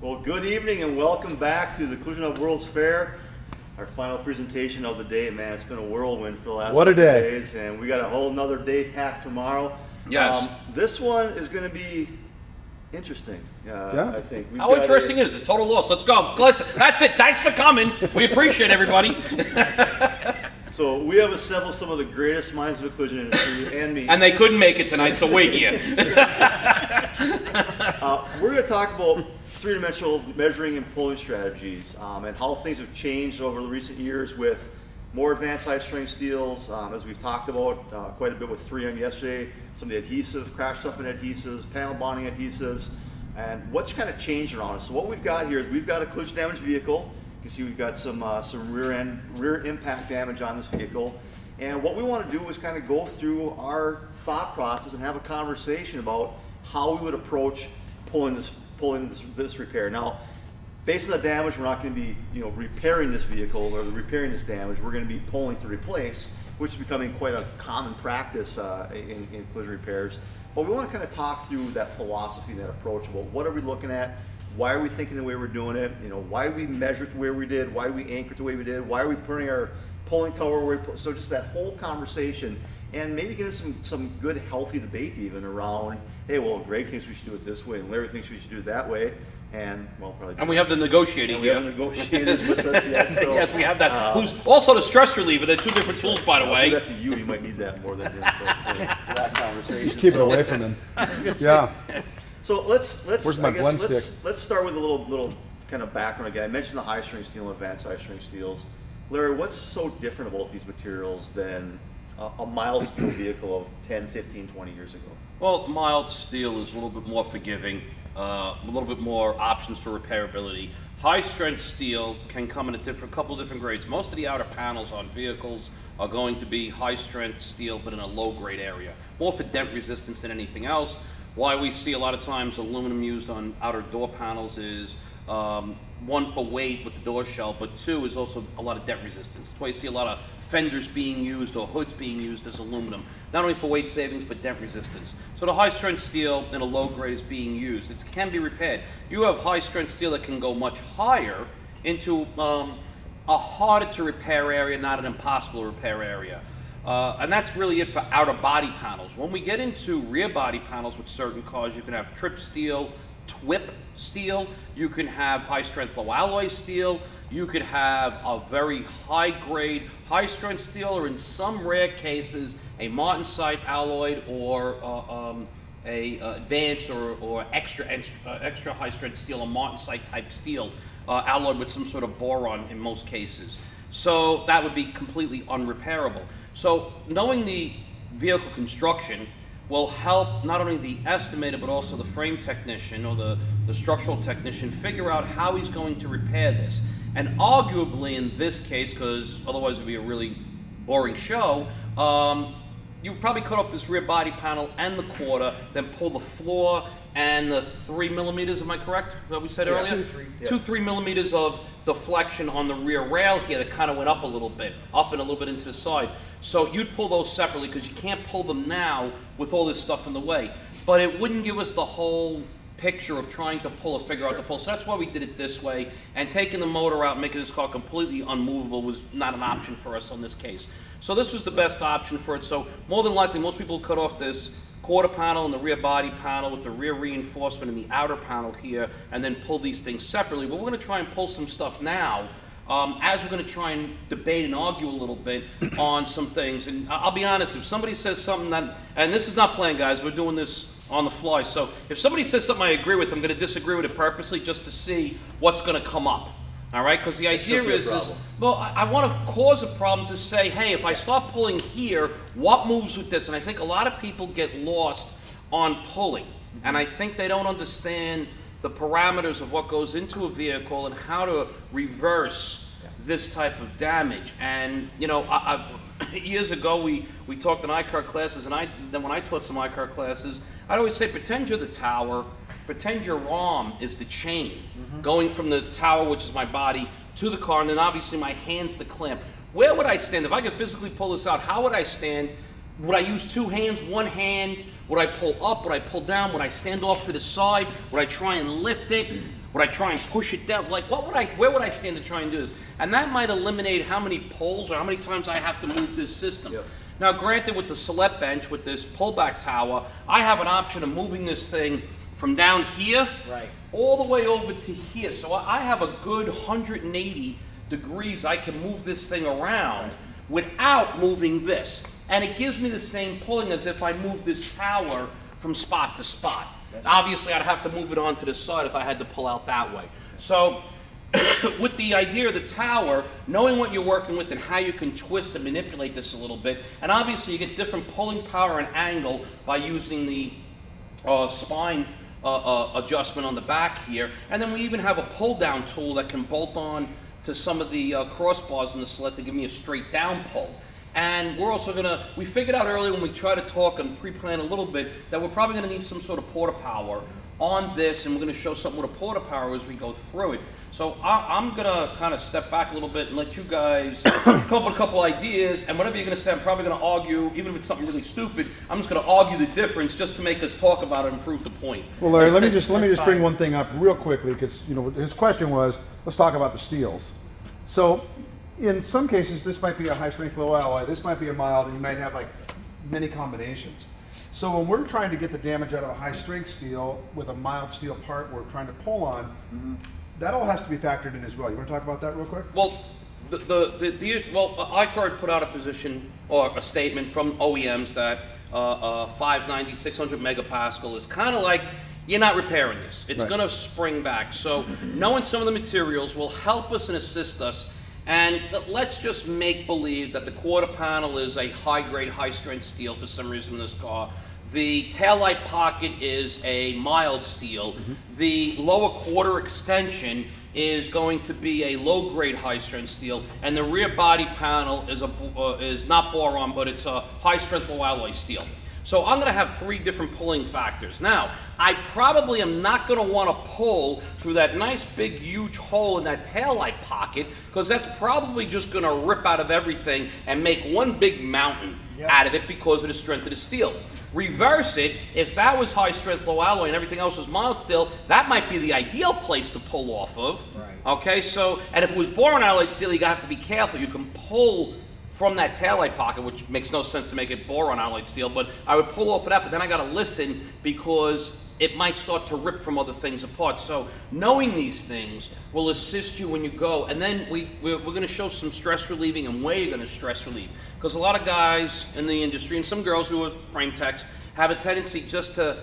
Well, good evening and welcome back to the Collision Hub World's Fair. Our final presentation of the day, man. It's been a whirlwind for the last couple days, and we got a whole nother day packed tomorrow. Yes. This one is going to be interesting. I think. How interesting is it? Total loss. Let's go. That's it. Thanks for coming. We appreciate everybody. So we have assembled some of the greatest minds of the collision industry and me. And they couldn't make it tonight, so we're here. We're going to talk about three-dimensional measuring and pulling strategies and how things have changed over the recent years with more advanced high-strength steels, as we've talked about quite a bit with 3M yesterday, some of the adhesives, crash stuffing adhesives, panel bonding adhesives, and what's kind of changed around us. So what we've got here is we've got a collision damaged vehicle. You can see we've got some rear impact damage on this vehicle. And what we want to do is kind of go through our thought process and have a conversation about how we would approach pulling this repair. Now, based on the damage, we're not going to be repairing this vehicle or repairing this damage. We're going to be pulling to replace, which is becoming quite a common practice in collision repairs. But we want to kind of talk through that philosophy, that approach about what are we looking at, why are we thinking the way we're doing it, why we measured the way we did, why we anchored the way we did, why are we putting our pulling tower where we put, so just that whole conversation, and maybe get us some good healthy debate even around, hey, well, Greg thinks we should do it this way and Larry thinks we should do it that way, and well, probably. And we have the negotiating here. We have the negotiators with us yet. So, yes, we have that. Who's also the stress reliever. They're two different tools, by the way. I'll do that to you. You might need that more than him. So for that conversation. Keep it away from him. Yeah. So let's Where's my blend stick? Let's start with a little kind of background again. I mentioned the high strength steel and advanced high strength steels. Larry, what's so different about these materials than a mild steel vehicle of 10, 15, 20 years ago? Well, mild steel is a little bit more forgiving, a little bit more options for repairability. High strength steel can come in a couple of different grades. Most of the outer panels on vehicles are going to be high strength steel, but in a low grade area. More for dent resistance than anything else. Why we see a lot of times aluminum used on outer door panels is one, for weight with the door shell, but two is also a lot of dent resistance. That's why you see a lot of fenders being used or hoods being used as aluminum, not only for weight savings but dent resistance. So the high strength steel in a low grade is being used. It can be repaired. You have high strength steel that can go much higher into a harder to repair area, not an impossible repair area. And that's really it for outer body panels. When we get into rear body panels with certain cars, you can have trip steel, twip steel, you can have high strength low alloy steel, you could have a very high grade high strength steel, or in some rare cases a martensite alloyed or a advanced or extra high strength steel, a martensite type steel alloyed with some sort of boron in most cases. So that would be completely unrepairable. So knowing the vehicle construction will help not only the estimator but also the frame technician or the structural technician figure out how he's going to repair this. And arguably in this case, because otherwise it would be a really boring show, you would probably cut off this rear body panel and the quarter, then pull the floor and the 3 millimeters, am I correct, that we said earlier? 2-3 millimeters of deflection on the rear rail here that kind of went up a little bit, up and a little bit into the side. So you'd pull those separately because you can't pull them now with all this stuff in the way. But it wouldn't give us the whole picture of trying to pull or figure out the pull. So that's why we did it this way. And taking the motor out, making this car completely unmovable was not an option for us on this case. So this was the best option for it. So more than likely, most people cut off this quarter panel and the rear body panel with the rear reinforcement in the outer panel here, and then pull these things separately. But we're going to try and pull some stuff now as we're going to try and debate and argue a little bit on some things. And I'll be honest, if somebody says something that, and this is not planned, guys, we're doing this on the fly, so if somebody says something I agree with, I'm going to disagree with it purposely just to see what's going to come up. All right, because the idea is well, I want to cause a problem to say, hey, if I start pulling here, what moves with this? And I think a lot of people get lost on pulling, and I think they don't understand the parameters of what goes into a vehicle and how to reverse this type of damage. And years ago we talked in I-car classes, and then when I taught some I-car classes, I'd always say, pretend you're the tower, pretend your arm is the chain, going from the tower, which is my body, to the car, and then obviously my hand's the clamp. Where would I stand? If I could physically pull this out, how would I stand? Would I use two hands, one hand? Would I pull up? Would I pull down? Would I stand off to the side? Would I try and lift it? Would I try and push it down? Like, where would I stand to try and do this? And that might eliminate how many pulls or how many times I have to move this system. Yep. Now, granted, with the Celette bench, with this pullback tower, I have an option of moving this thing from down here all the way over to here. So I have a good 180 degrees I can move this thing around without moving this. And it gives me the same pulling as if I move this tower from spot to spot. Obviously, I'd have to move it onto the side if I had to pull out that way. So with the idea of the tower, knowing what you're working with and how you can twist and manipulate this a little bit, and obviously you get different pulling power and angle by using the spine adjustment on the back here. And then we even have a pull down tool that can bolt on to some of the crossbars in the Celette to give me a straight down pull. And we're also we figured out earlier when we try to talk and pre-plan a little bit that we're probably gonna need some sort of porta power on this, and we're gonna show something with a porta power as we go through it. So I'm gonna kind of step back a little bit and let you guys come up with a couple ideas, and whatever you're gonna say, I'm probably gonna argue, even if it's something really stupid, I'm just gonna argue the difference just to make us talk about it and prove the point. Well, Larry, let me just bring one thing up real quickly, because his question was, let's talk about the steels. So in some cases, this might be a high strength low alloy, this might be a mild, and you might have like many combinations. So when we're trying to get the damage out of a high strength steel with a mild steel part we're trying to pull on, that all has to be factored in as well. You want to talk about that real quick? Well, ICAR put out a position or a statement from OEMs that 590, 600 megapascal is kind of like, you're not repairing this. It's going to spring back. So knowing some of the materials will help us and assist us. And let's just make believe that the quarter panel is a high-grade, high-strength steel for some reason in this car. The taillight pocket is a mild steel. The lower quarter extension is going to be a low-grade, high-strength steel. And the rear body panel is not boron, but it's a high-strength low alloy steel. So I'm going to have 3 different pulling factors. Now, I probably am not going to want to pull through that nice big huge hole in that taillight pocket, because that's probably just going to rip out of everything and make one big mountain out of it because of the strength of the steel. Reverse it, if that was high strength low alloy and everything else was mild steel, that might be the ideal place to pull off of. Okay, so, and if it was boron alloyed steel, you have to be careful. You can pull from that taillight pocket, which makes no sense to make it boron alloyed steel, but I would pull off of that, but then I gotta listen because it might start to rip from other things apart. So knowing these things will assist you when you go, and then we're gonna show some stress relieving and where you're gonna stress relieve. Because a lot of guys in the industry, and some girls who are frame techs, have a tendency just to,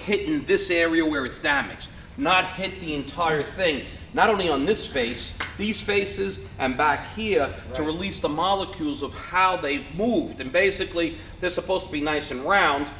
hit in this area where it's damaged, not hit the entire thing. Not only on this face, these faces, and back here, to release the molecules of how they've moved. And basically, they're supposed to be nice and round.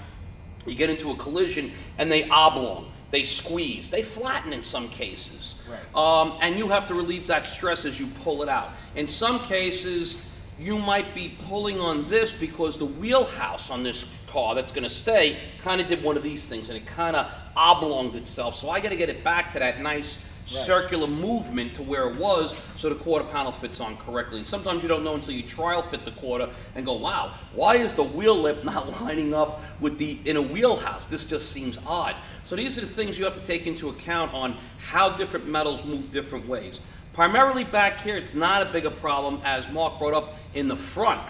You get into a collision, and they oblong, they squeeze, they flatten in some cases. And you have to relieve that stress as you pull it out. In some cases, you might be pulling on this because the wheelhouse on this car that's going to stay kind of did one of these things, and it kind of oblonged itself. So I got to get it back to that nice circular movement to where it was, so the quarter panel fits on correctly. And sometimes you don't know until you trial fit the quarter and go, wow, why is the wheel lip not lining up with the inner wheelhouse? This just seems odd. So these are the things you have to take into account on how different metals move different ways. Primarily back here, it's not a big a problem, as Mark brought up, in the front,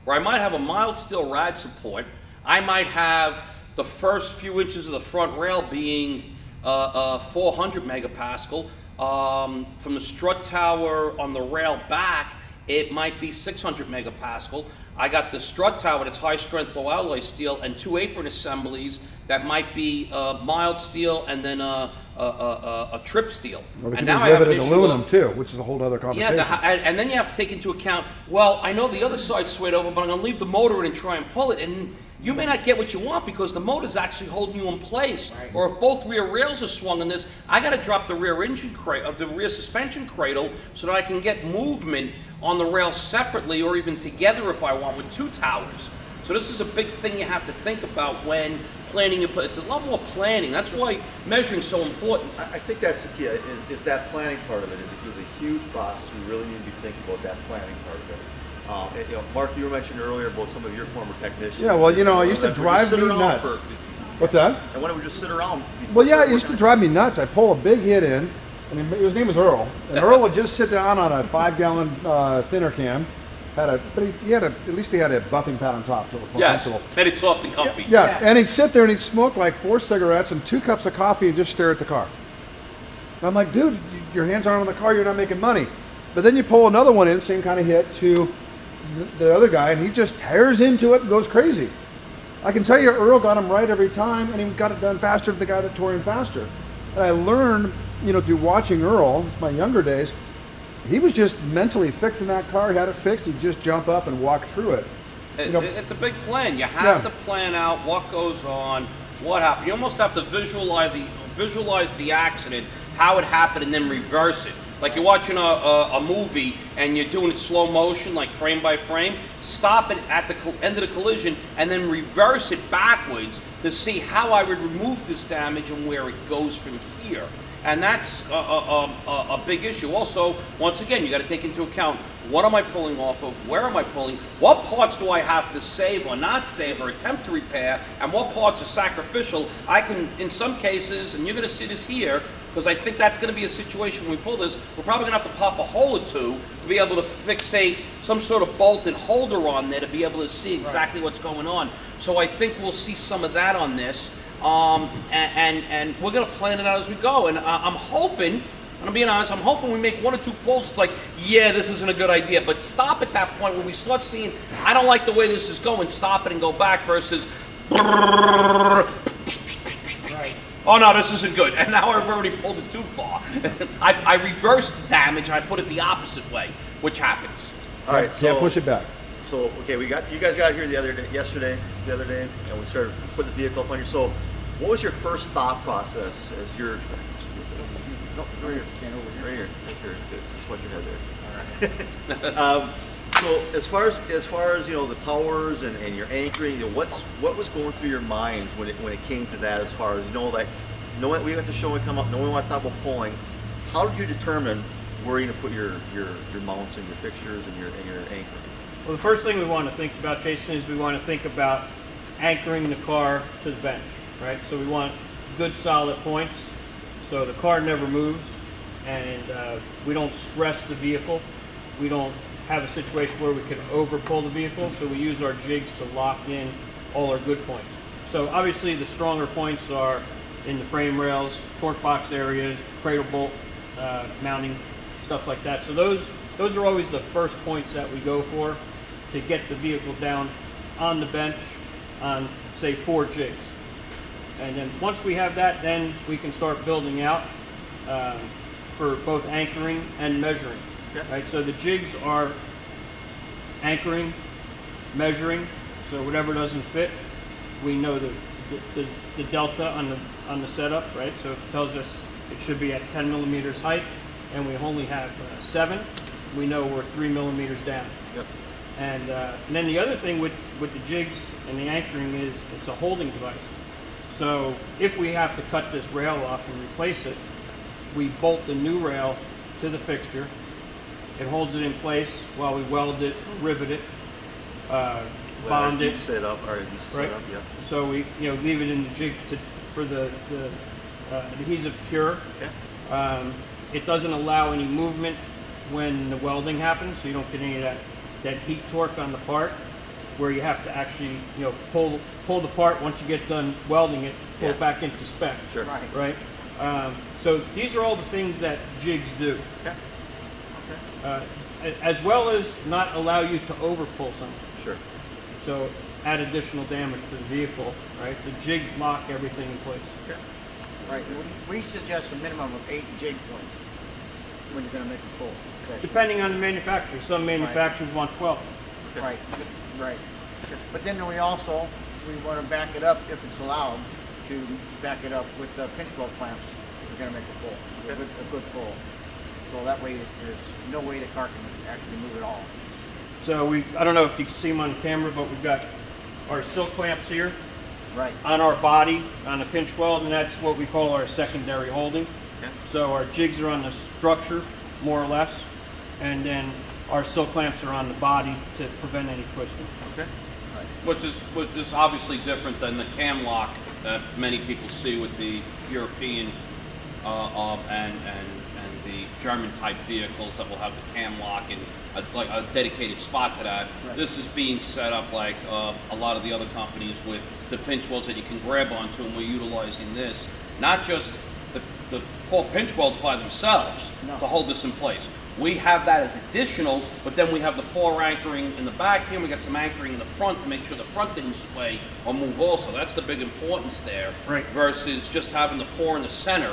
where I might have a mild steel rad support. I might have the first few inches of the front rail being 400 megapascal. From the strut tower on the rail back, it might be 600 megapascal. I got the strut tower that's high strength low alloy steel, and 2 apron assemblies that might be mild steel and then a trip steel. Well, and now I have an issue aluminum too, which is a whole other conversation. And then you have to take into account, well, I know the other side swayed over, but I'm going to leave the motor in and try and pull it. And you may not get what you want because the motor's actually holding you in place. Or if both rear rails are swung in this, I got to drop the rear engine cradle, the rear suspension cradle, so that I can get movement on the rail separately or even together if I want with 2 towers. So this is a big thing you have to think about when planning. It's a lot more planning. That's why measuring is so important. I think that's the key, is that planning part of it. Is a huge process. We really need to be thinking about that planning part of it. And, Mark, you were mentioning earlier about some of your former technicians. Yeah, well, I used to drive me nuts. What's that? And when it would just sit around. before Well, yeah, started it used to working drive me nuts. I'd pull a big hit in, and his name was Earl. And Earl would just sit down on a 5-gallon thinner can. But he had at least he had a buffing pad on top, so it was more Yes, comfortable. made it soft and comfy. Yeah, and he'd sit there and he'd smoke like 4 cigarettes and 2 cups of coffee and just stare at the car. And I'm like, dude, your hands aren't on the car, you're not making money. But then you pull another one in, same kind of hit, to the other guy, and he just tears into it and goes crazy. I can tell you, Earl got him right every time, and he got it done faster than the guy that tore him faster. And I learned, through watching Earl, it's my younger days, he was just mentally fixing that car. He had it fixed. He'd just jump up and walk through it. It's a big plan. You have to plan out what goes on, what happened. You almost have to visualize the accident, how it happened, and then reverse it. Like you're watching a movie and you're doing it slow motion, like frame by frame. Stop it at the end of the collision and then reverse it backwards to see how I would remove this damage and where it goes from here. And that's a big issue. Also, once again, you got to take into account, what am I pulling off of? Where am I pulling? What parts do I have to save or not save or attempt to repair? And what parts are sacrificial? I can, in some cases, and you're going to see this here, because I think that's going to be a situation when we pull this, we're probably going to have to pop a hole or two to be able to fixate some sort of bolt and holder on there to be able to see exactly what's going on. So I think we'll see some of that on this. And we're going to plan it out as we go. And I'm hoping, I'm being honest, I'm hoping we make 1 or 2 pulls. It's like, yeah, this isn't a good idea. But stop at that point when we start seeing, I don't like the way this is going, stop it and go back versus, oh no, this isn't good. And now I've already pulled it too far. I reversed the damage and I put it the opposite way, which happens. All right, so push it back. So okay, you guys got here the other day, the other day, and we started putting the vehicle up on your. So, what was your first thought process as you're? No, right here, stand over here. Right here, just watch your head there. All right. So as far as the towers and your anchoring, what was going through your minds when it came to that? As far as knowing we have to show and come up, knowing we want to talk about pulling, how did you determine where you're going to put your mounts and your fixtures and your anchoring? Well, the first thing we want to think about, Jason, is we want to think about anchoring the car to the bench, right? So we want good solid points so the car never moves and we don't stress the vehicle. We don't have a situation where we can over pull the vehicle, so we use our jigs to lock in all our good points. So obviously the stronger points are in the frame rails, torque box areas, cradle bolt mounting, stuff like that. So those are always the first points that we go for to get the vehicle down on the bench on, say, 4 jigs. And then once we have that, then we can start building out for both anchoring and measuring. Yep. Right? So the jigs are anchoring, measuring, so whatever doesn't fit, we know the delta on the setup, right? So it tells us it should be at 10 millimeters height, and we only have 7, we know we're 3 millimeters down. Yep. And then the other thing with the jigs and the anchoring is it's a holding device. So if we have to cut this rail off and replace it, we bolt the new rail to the fixture. It holds it in place while we weld it, rivet it, bond it. Set up, or set up, yeah. So we leave it in the jig for the adhesive cure. Okay. It doesn't allow any movement when the welding happens, so you don't get any of that heat torque on the part, where you have to actually pull the part once you get done welding it, pull it back into spec. Sure. Right. So these are all the things that jigs do. Okay. As well as not allow you to overpull something. Sure. So add additional damage to the vehicle, right? The jigs lock everything in place. Okay. Right, we suggest a minimum of 8 jig points when you're going to make a pull. Depending on the manufacturer. Some manufacturers want 12. Right, right. But then we want to back it up if it's allowed to back it up with the pinch bolt clamps. We're going to make a pull, a good pull. So that way there's no way the car can actually move at all. So I don't know if you can see them on camera, but we've got our silk clamps here. Right. On our body, on the pinch weld, and that's what we call our secondary holding. Okay. So our jigs are on the structure, more or less, and then our silk clamps are on the body to prevent any twisting. Okay. Which is obviously different than the cam lock that many people see with the European and the German type vehicles that will have the cam lock and like a dedicated spot to that. Right. This is being set up like a lot of the other companies with the pinch welds that you can grab onto, and we're utilizing this. Not just the 4 pinch welds by themselves to hold this in place. We have that as additional, but then we have the 4 anchoring in the back here, and we got some anchoring in the front to make sure the front didn't sway or move also. That's the big importance there, Right. versus just having the 4 in the center,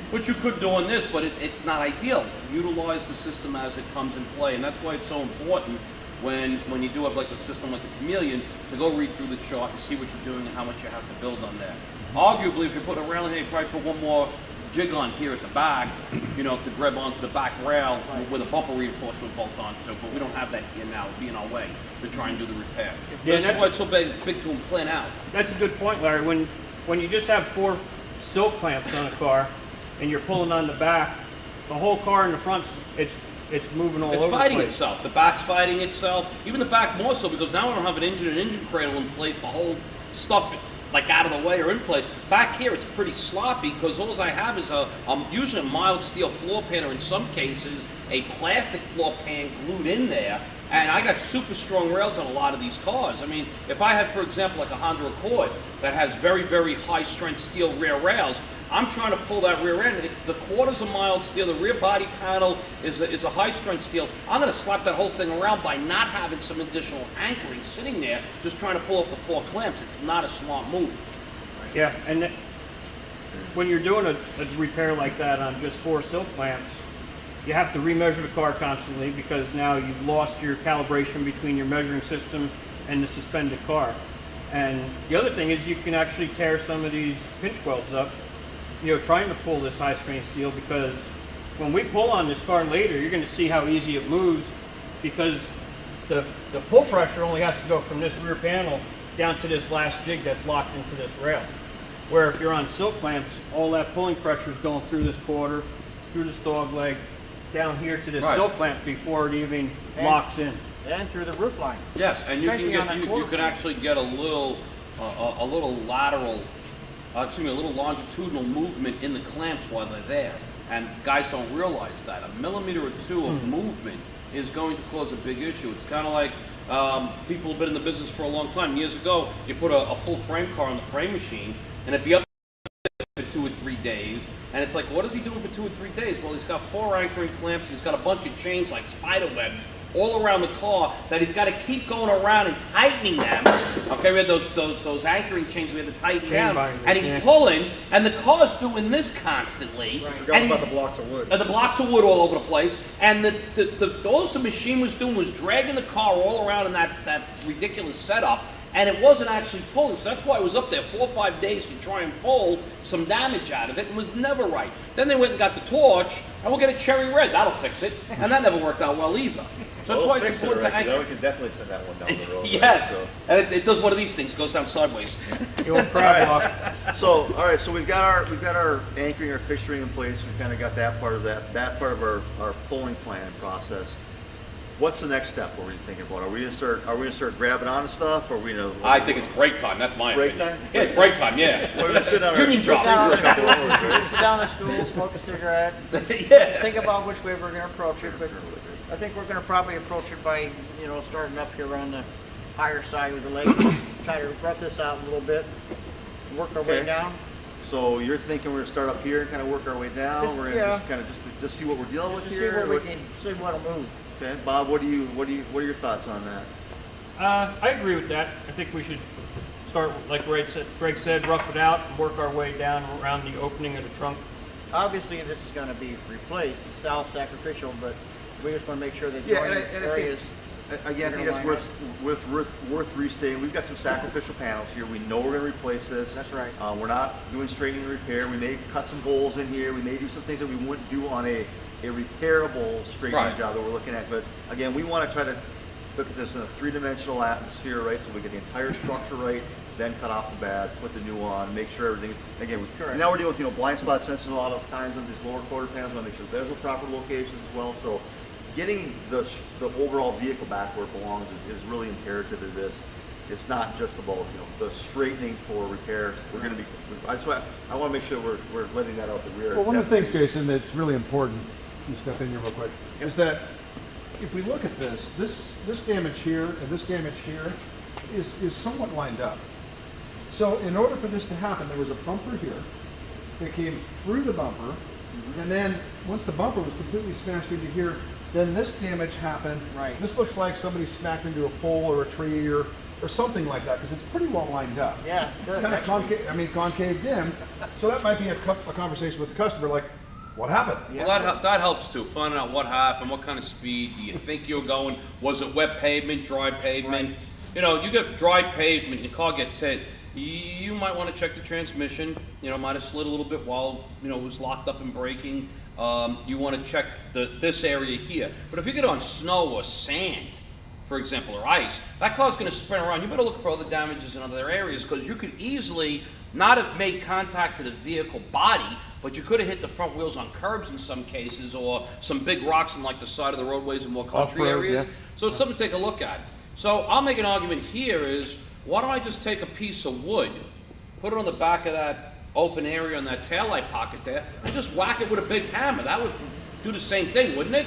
which you could do on this, but it's not ideal. Utilize the system as it comes in play, and that's why it's so important when you do have like a system like the Chameleon to go read through the chart and see what you're doing and how much you have to build on there. Arguably, if you put a railing here, you probably put one more jig on here at the back, you know, to grab onto the back rail with a bumper reinforcement bolt onto, but we don't have that here now. It'd be in our way to try and do the repair. Yeah, This is why it's so big to plan out. That's a good point, Larry. When you just have 4 silk clamps on a car and you're pulling on the back, the whole car in the front, it's moving all It's over fighting the place. itself. The back's fighting itself. Even the back more so, because now I don't have an engine cradle in place to hold stuff like out of the way or in place. Back here, it's pretty sloppy because all I have is usually a mild steel floor pan, or in some cases a plastic floor pan glued in there. And I got super strong rails on a lot of these cars. I mean, if I had, for example, like a Honda Accord that has very, very high strength steel rear rails, I'm trying to pull that rear end. The quarter's a mild steel, the rear body panel is a high strength steel. I'm gonna slap that whole thing around by not having some additional anchoring sitting there, just trying to pull off the 4 clamps. It's not a smart move. Yeah, and when you're doing a repair like that on just 4 silk clamps, you have to remeasure the car constantly because now you've lost your calibration between your measuring system and the suspended car. And the other thing is you can actually tear some of these pinch welds up, you know, trying to pull this high strength steel, because when we pull on this car later, you're going to see how easy it moves, because the pull pressure only has to go from this rear panel down to this last jig that's locked into this rail. Where if you're on silk clamps, all that pulling pressure is going through this quarter, through this dog leg, down here to this Right. silk clamp before it even And- locks in. And through the roof line. Yes, and you Especially on that can quarter clamp. actually get a little lateral, a little longitudinal movement in the clamps while they're there. And guys don't realize that. A millimeter or 2 of movement is going to cause a big issue. It's kind of like people have been in the business for a long time. Years ago, you put a full frame car on the frame machine, and it'd be up for 2 or 3 days, and it's like, what is he doing for 2 or 3 days? Well, he's got 4 anchoring clamps, he's got a bunch of chains like spider webs all around the car that he's got to keep going around and tightening them. Okay, we had those anchoring chains we had to tighten down, binders, and he's yeah. pulling, and the car's doing this constantly. Forgot And about he's- the blocks of wood. and the blocks of wood all over the place, and all the machine was doing was dragging the car all around in that ridiculous setup, and it wasn't actually pulling. So that's why it was up there 4 or 5 days to try and pull some damage out of it, and was never right. Then they went and got the torch, and we'll get a cherry red, that'll fix it, and that never worked out well either. So that's why it's important to anchor. We can definitely send that one down the road. Yes, Right? and it does one of these things, goes down sideways. The old crab walk. So, all right, so we've got our anchoring, our fixturing in place. We've kind of got that part of our pulling plan process. What's the next step? What are we thinking about? Are we gonna start grabbing onto stuff? Or are we gonna? I think it's break time, that's my Break opinion. time? Yeah, it's break time, yeah. We're gonna sit down. Union job. For a couple hours, right? Sit down on a stool, smoke a cigarette, Yeah. think about which way we're going to approach it. But I think we're going to probably approach it by, you know, starting up here on the higher side with the legs. Try to rough this out a little bit, work our way Okay. down. So you're thinking we're gonna start up here and kind of work our way down. Just- We're gonna yeah. just kind of just see what we're dealing with Just see here. what we can, see what'll move. Okay, Bob, what are your thoughts on that? I agree with that. I think we should start, like Greg said, rough it out and work our way down around the opening of the trunk. Obviously, this is going to be replaced, it's self-sacrificial, but we just want to make sure that Yeah, joint and I areas. Again, I think that's worth restating. We've got some sacrificial panels here. We know we're going to replace this. That's right. We're not doing straightening and repair. We may cut some holes in here. We may do some things that we wouldn't do on a repairable straightening Right. job that we're looking at. But again, we want to try to look at this in a 3-dimensional atmosphere, right? So we get the entire structure right, then cut off the bad, put the new on, make sure everything. Again, correct. now we're dealing with blind spot sensors a lot of times on these lower quarter panels. We want to make sure there's the proper locations as well. So getting the overall vehicle back where it belongs is really imperative to this. it's not just about, you know, the straightening for repair. We're going to be, I want to make sure we're letting that out the rear. Well, one of the things, Jason, that's really important, you step in here real quick, is that if we look at this damage here and this damage here is somewhat lined up. So in order for this to happen, there was a bumper here that came through the bumper, and then once the bumper was completely smashed into here, then this damage happened. Right. This looks like somebody smacked into a pole or a tree or something like that, because it's pretty well lined up. Yeah, it It's does, kind of actually. concaved in. So that might be a conversation with the customer, like, what happened? Yeah. Well, that helps too, finding out what happened, what kind of speed, do you think you were going, was it wet pavement, dry pavement? Right. You know, you get dry pavement, your car gets hit, you might want to check the transmission, you know, might have slid a little bit while, you know, it was locked up in braking. You want to check this area here. But if you get on snow or sand, for example, or ice, that car's going to spin around. You better look for other damages in other areas, because you could easily not have made contact to the vehicle body, but you could have hit the front wheels on curbs in some cases, or some big rocks in like the side of the roadways in more country Off-road, areas. yeah. So it's something to take a look at. So I'll make an argument here is, why don't I just take a piece of wood, put it on the back of that open area on that taillight pocket there, and just whack it with a big hammer? That would do the same thing, wouldn't it?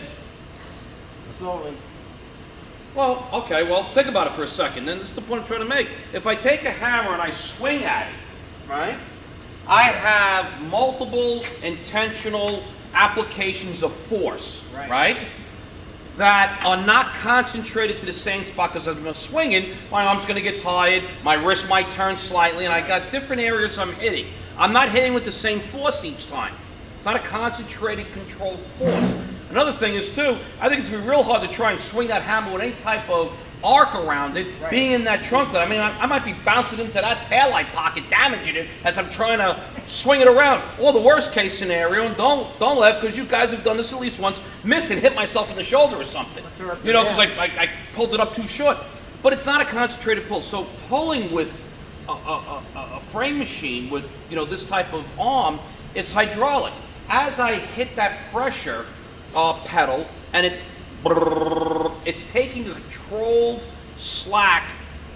Slowly. Well, okay, well, think about it for a second. Then this is the point I'm trying to make. If I take a hammer and I swing at it, right, I have multiple intentional applications of force, Right. right, that are not concentrated to the same spot, because as I'm swinging, my arm's going to get tired, my wrist might turn slightly, and I got different areas I'm hitting. I'm not hitting with the same force each time. It's not a concentrated, controlled force. Another thing is, too, I think it's going to be real hard to try and swing that hammer with any type of arc around it, Right. being in that trunk. I mean, I might be bouncing into that taillight pocket, damaging it as I'm trying to swing it around. Or the worst case scenario, and don't laugh, because you guys have done this at least once, miss and hit myself in the shoulder or something. Sure. You know, because Yeah. I pulled it up too short. But it's not a concentrated pull. So pulling with a frame machine with, you know, this type of arm, it's hydraulic. As I hit that pressure pedal, and it's taking a controlled slack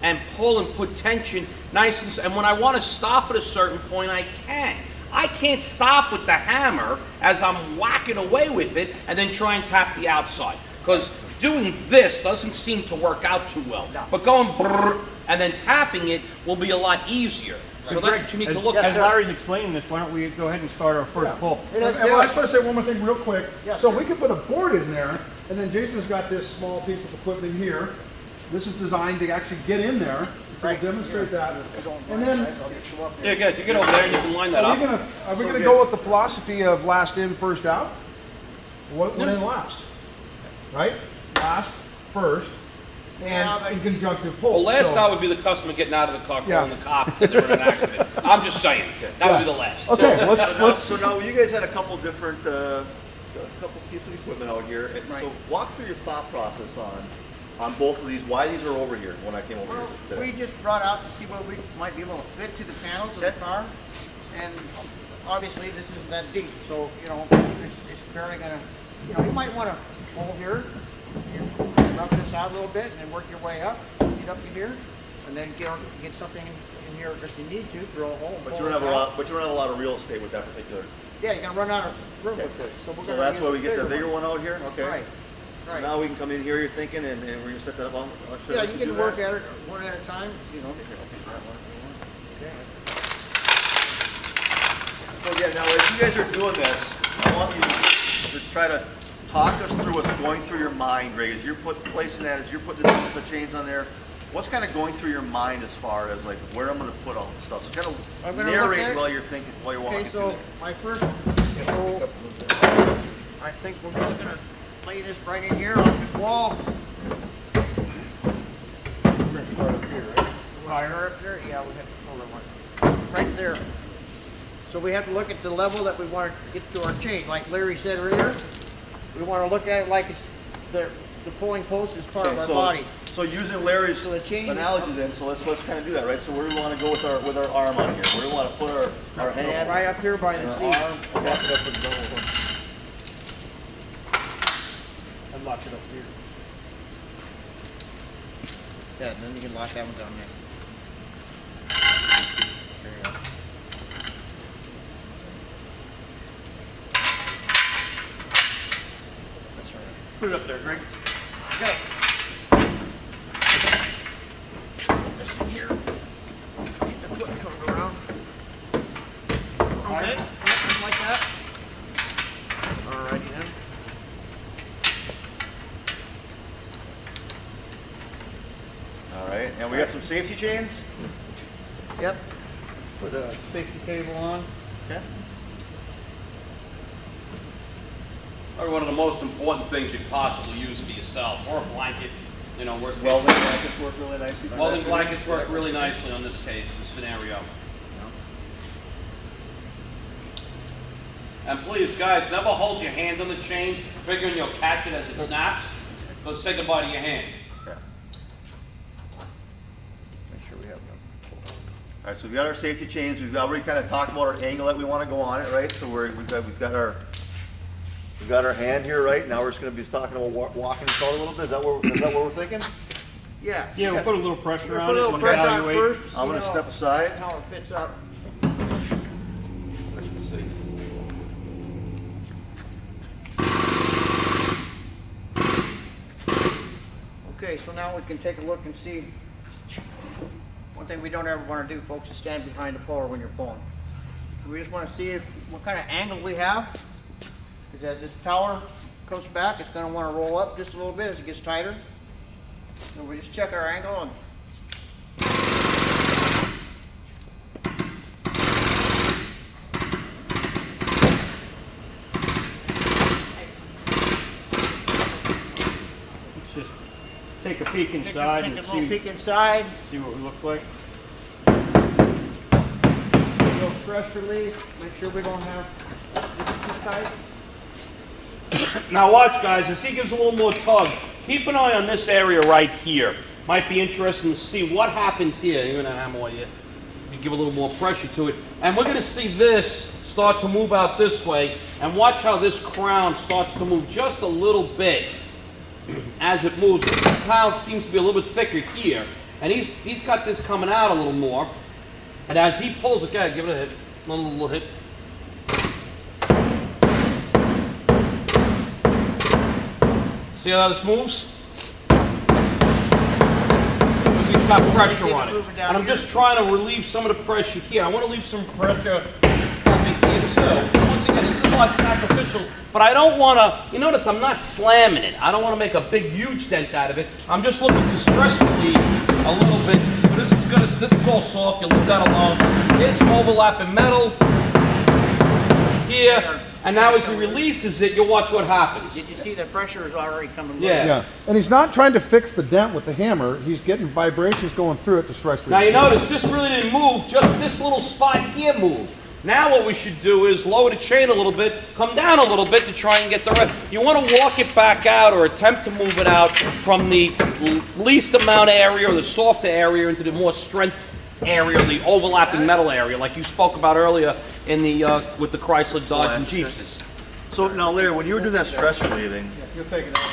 and pull and put tension nice, and when I want to stop at a certain point, I can. I can't stop with the hammer as I'm whacking away with it and then try and tap the outside, because doing this doesn't seem to work out too well. No. But going brrr and then tapping it will be a lot easier. So that's what you need to look As at. Larry's explaining this, why don't we go ahead and start our first Yeah. pull? Hey, let's And do I it. just want to say one more thing real quick. Yes, So sir. we can put a board in there, and then Jason's got this small piece of equipment here. This is designed to actually get in there. So Right. we'll demonstrate that. I don't And mind, then, guys. I'll get you up Yeah, there. good. You get over there and you can line that are up. we So gonna good. go with the philosophy of last in, first out? What went in last? Right? Last, first, Yeah, and but- in conjunctive pull. Well, last So- out would be the customer getting out of the car, Yeah. calling the cops if they were in an accident. I'm just saying. That would be the last. Okay, let's, So now you guys had a couple different, a couple pieces of equipment out here. And Right. So walk through your thought process on both of these, why these are over here when I came over Well, here we today. just brought out to see what we might be able to fit to the panels of the car. And obviously, this isn't that deep, so, you know, it's barely gonna, you know, you might wanna pull here, rub this out a little bit, and then work your way up, get up to here, and then get something in here if you need to, drill a hole. But pull you don't have this a out. lot, but you don't have a lot of real estate with that particular. Yeah, you're gonna run out of room Okay. with this, so we're So gonna that's use why we a get the bigger one. one out here, okay? Right, So right. now we can come in here, you're thinking, and we're gonna set that up on. I'll show Yeah, what you do can that. work at it one at a time, you know. Here, I'll take that one if you want. Okay. So yeah, now as you guys are doing this, I want you to try to talk us through what's going through your mind, Greg, as you're placing that, as you're putting the chains on there. What's kind of going through your mind as far as like where I'm going to put all this stuff? So I'm kind of gonna look narrate at it. while you're thinking, while you're walking Okay, through so there. my first goal, I think we're just gonna lay this right in here on this wall. We're gonna start up here, right? Higher up there? Yeah, we have to pull that one. Right there. So we have to look at the level that we want to get to our chain. Like Larry said earlier, we want to look at it like it's the pulling post is part of Okay, our so, body. so using Larry's So the chain- analogy then, so let's kind of do that, right? So where do we want to go with our arm on here? Where do we want to put our hand? Right up here by the Our seat. arm. Lock it up and go. And lock it up here. Yeah, then you can lock that one down there. There you go. That's all right. Put it up there, Greg. Okay. This in here. Keep the foot turned around. Okay, yep, just like that. Alrighty then. All right, and we got some safety chains. Yep. Put a safety cable on. Okay. Probably one of the most important things you could possibly use for yourself, or a blanket, you know, worst case. Welding blankets work really nicely. for Welding that. blankets work really nicely on this case, this scenario. And please, guys, never hold your hand on the chain, figuring you'll catch it as it snaps. Go say goodbye to your hand. Okay. Make sure we have them. All right, so we've got our safety chains. We've already kind of talked about our angle that we want to go on it, right? So we've got our hand here, right? Now we're just going to be talking about walking this out a little bit. Is that what we're thinking? Yeah. Yeah, we'll put a little pressure Put on a it little and pressure on evaluate. first to see I'm going to how- step aside. how it fits up. Let's see. Okay, so now we can take a look and see. One thing we don't ever want to do, folks, is stand behind the puller when you're pulling. We just want to see what kind of angle we have. Because as this tower comes back, it's going to want to roll up just a little bit as it gets tighter. So we just check our angle and Let's just take a peek take inside a and little see peek inside. what we look like. A little stress relief. Make sure we don't have this too tight. Now watch, guys, as he gives a little more tug, keep an eye on this area right here. Might be interesting to see what happens here. You're gonna hammer you. You give a little more pressure to it. And we're gonna see this start to move out this way, and watch how this crown starts to move just a little bit as it moves. This crown seems to be a little bit thicker here, and he's got this coming out a little more. And as he pulls, okay, give it a hit, another little hit. See how this moves? Because he's got pressure on it. And I'm just trying to relieve some of the pressure here. I want to leave some pressure over here too. Once again, this is not sacrificial, but I don't want to, you notice I'm not slamming it. I don't want to make a big, huge dent out of it. I'm just looking to stress relieve a little bit. This is good. This is all soft. You leave that alone. There's some overlapping metal here. And now as he releases it, you'll watch what happens. Did you see the pressure is already coming loose? Yeah. Yeah, and he's not trying to fix the dent with the hammer. He's getting vibrations going through it to stress Now relief. you notice this really didn't move, just this little spot here moved. Now what we should do is lower the chain a little bit, come down a little bit to try and get the rest. You want to walk it back out or attempt to move it out from the least amount of area or the softer area into the more strength area, the overlapping metal area, like you spoke about earlier in the with the Chrysler, Dodge, and Jeeps. So now, Larry, when you were doing that stress relieving, You'll take it out.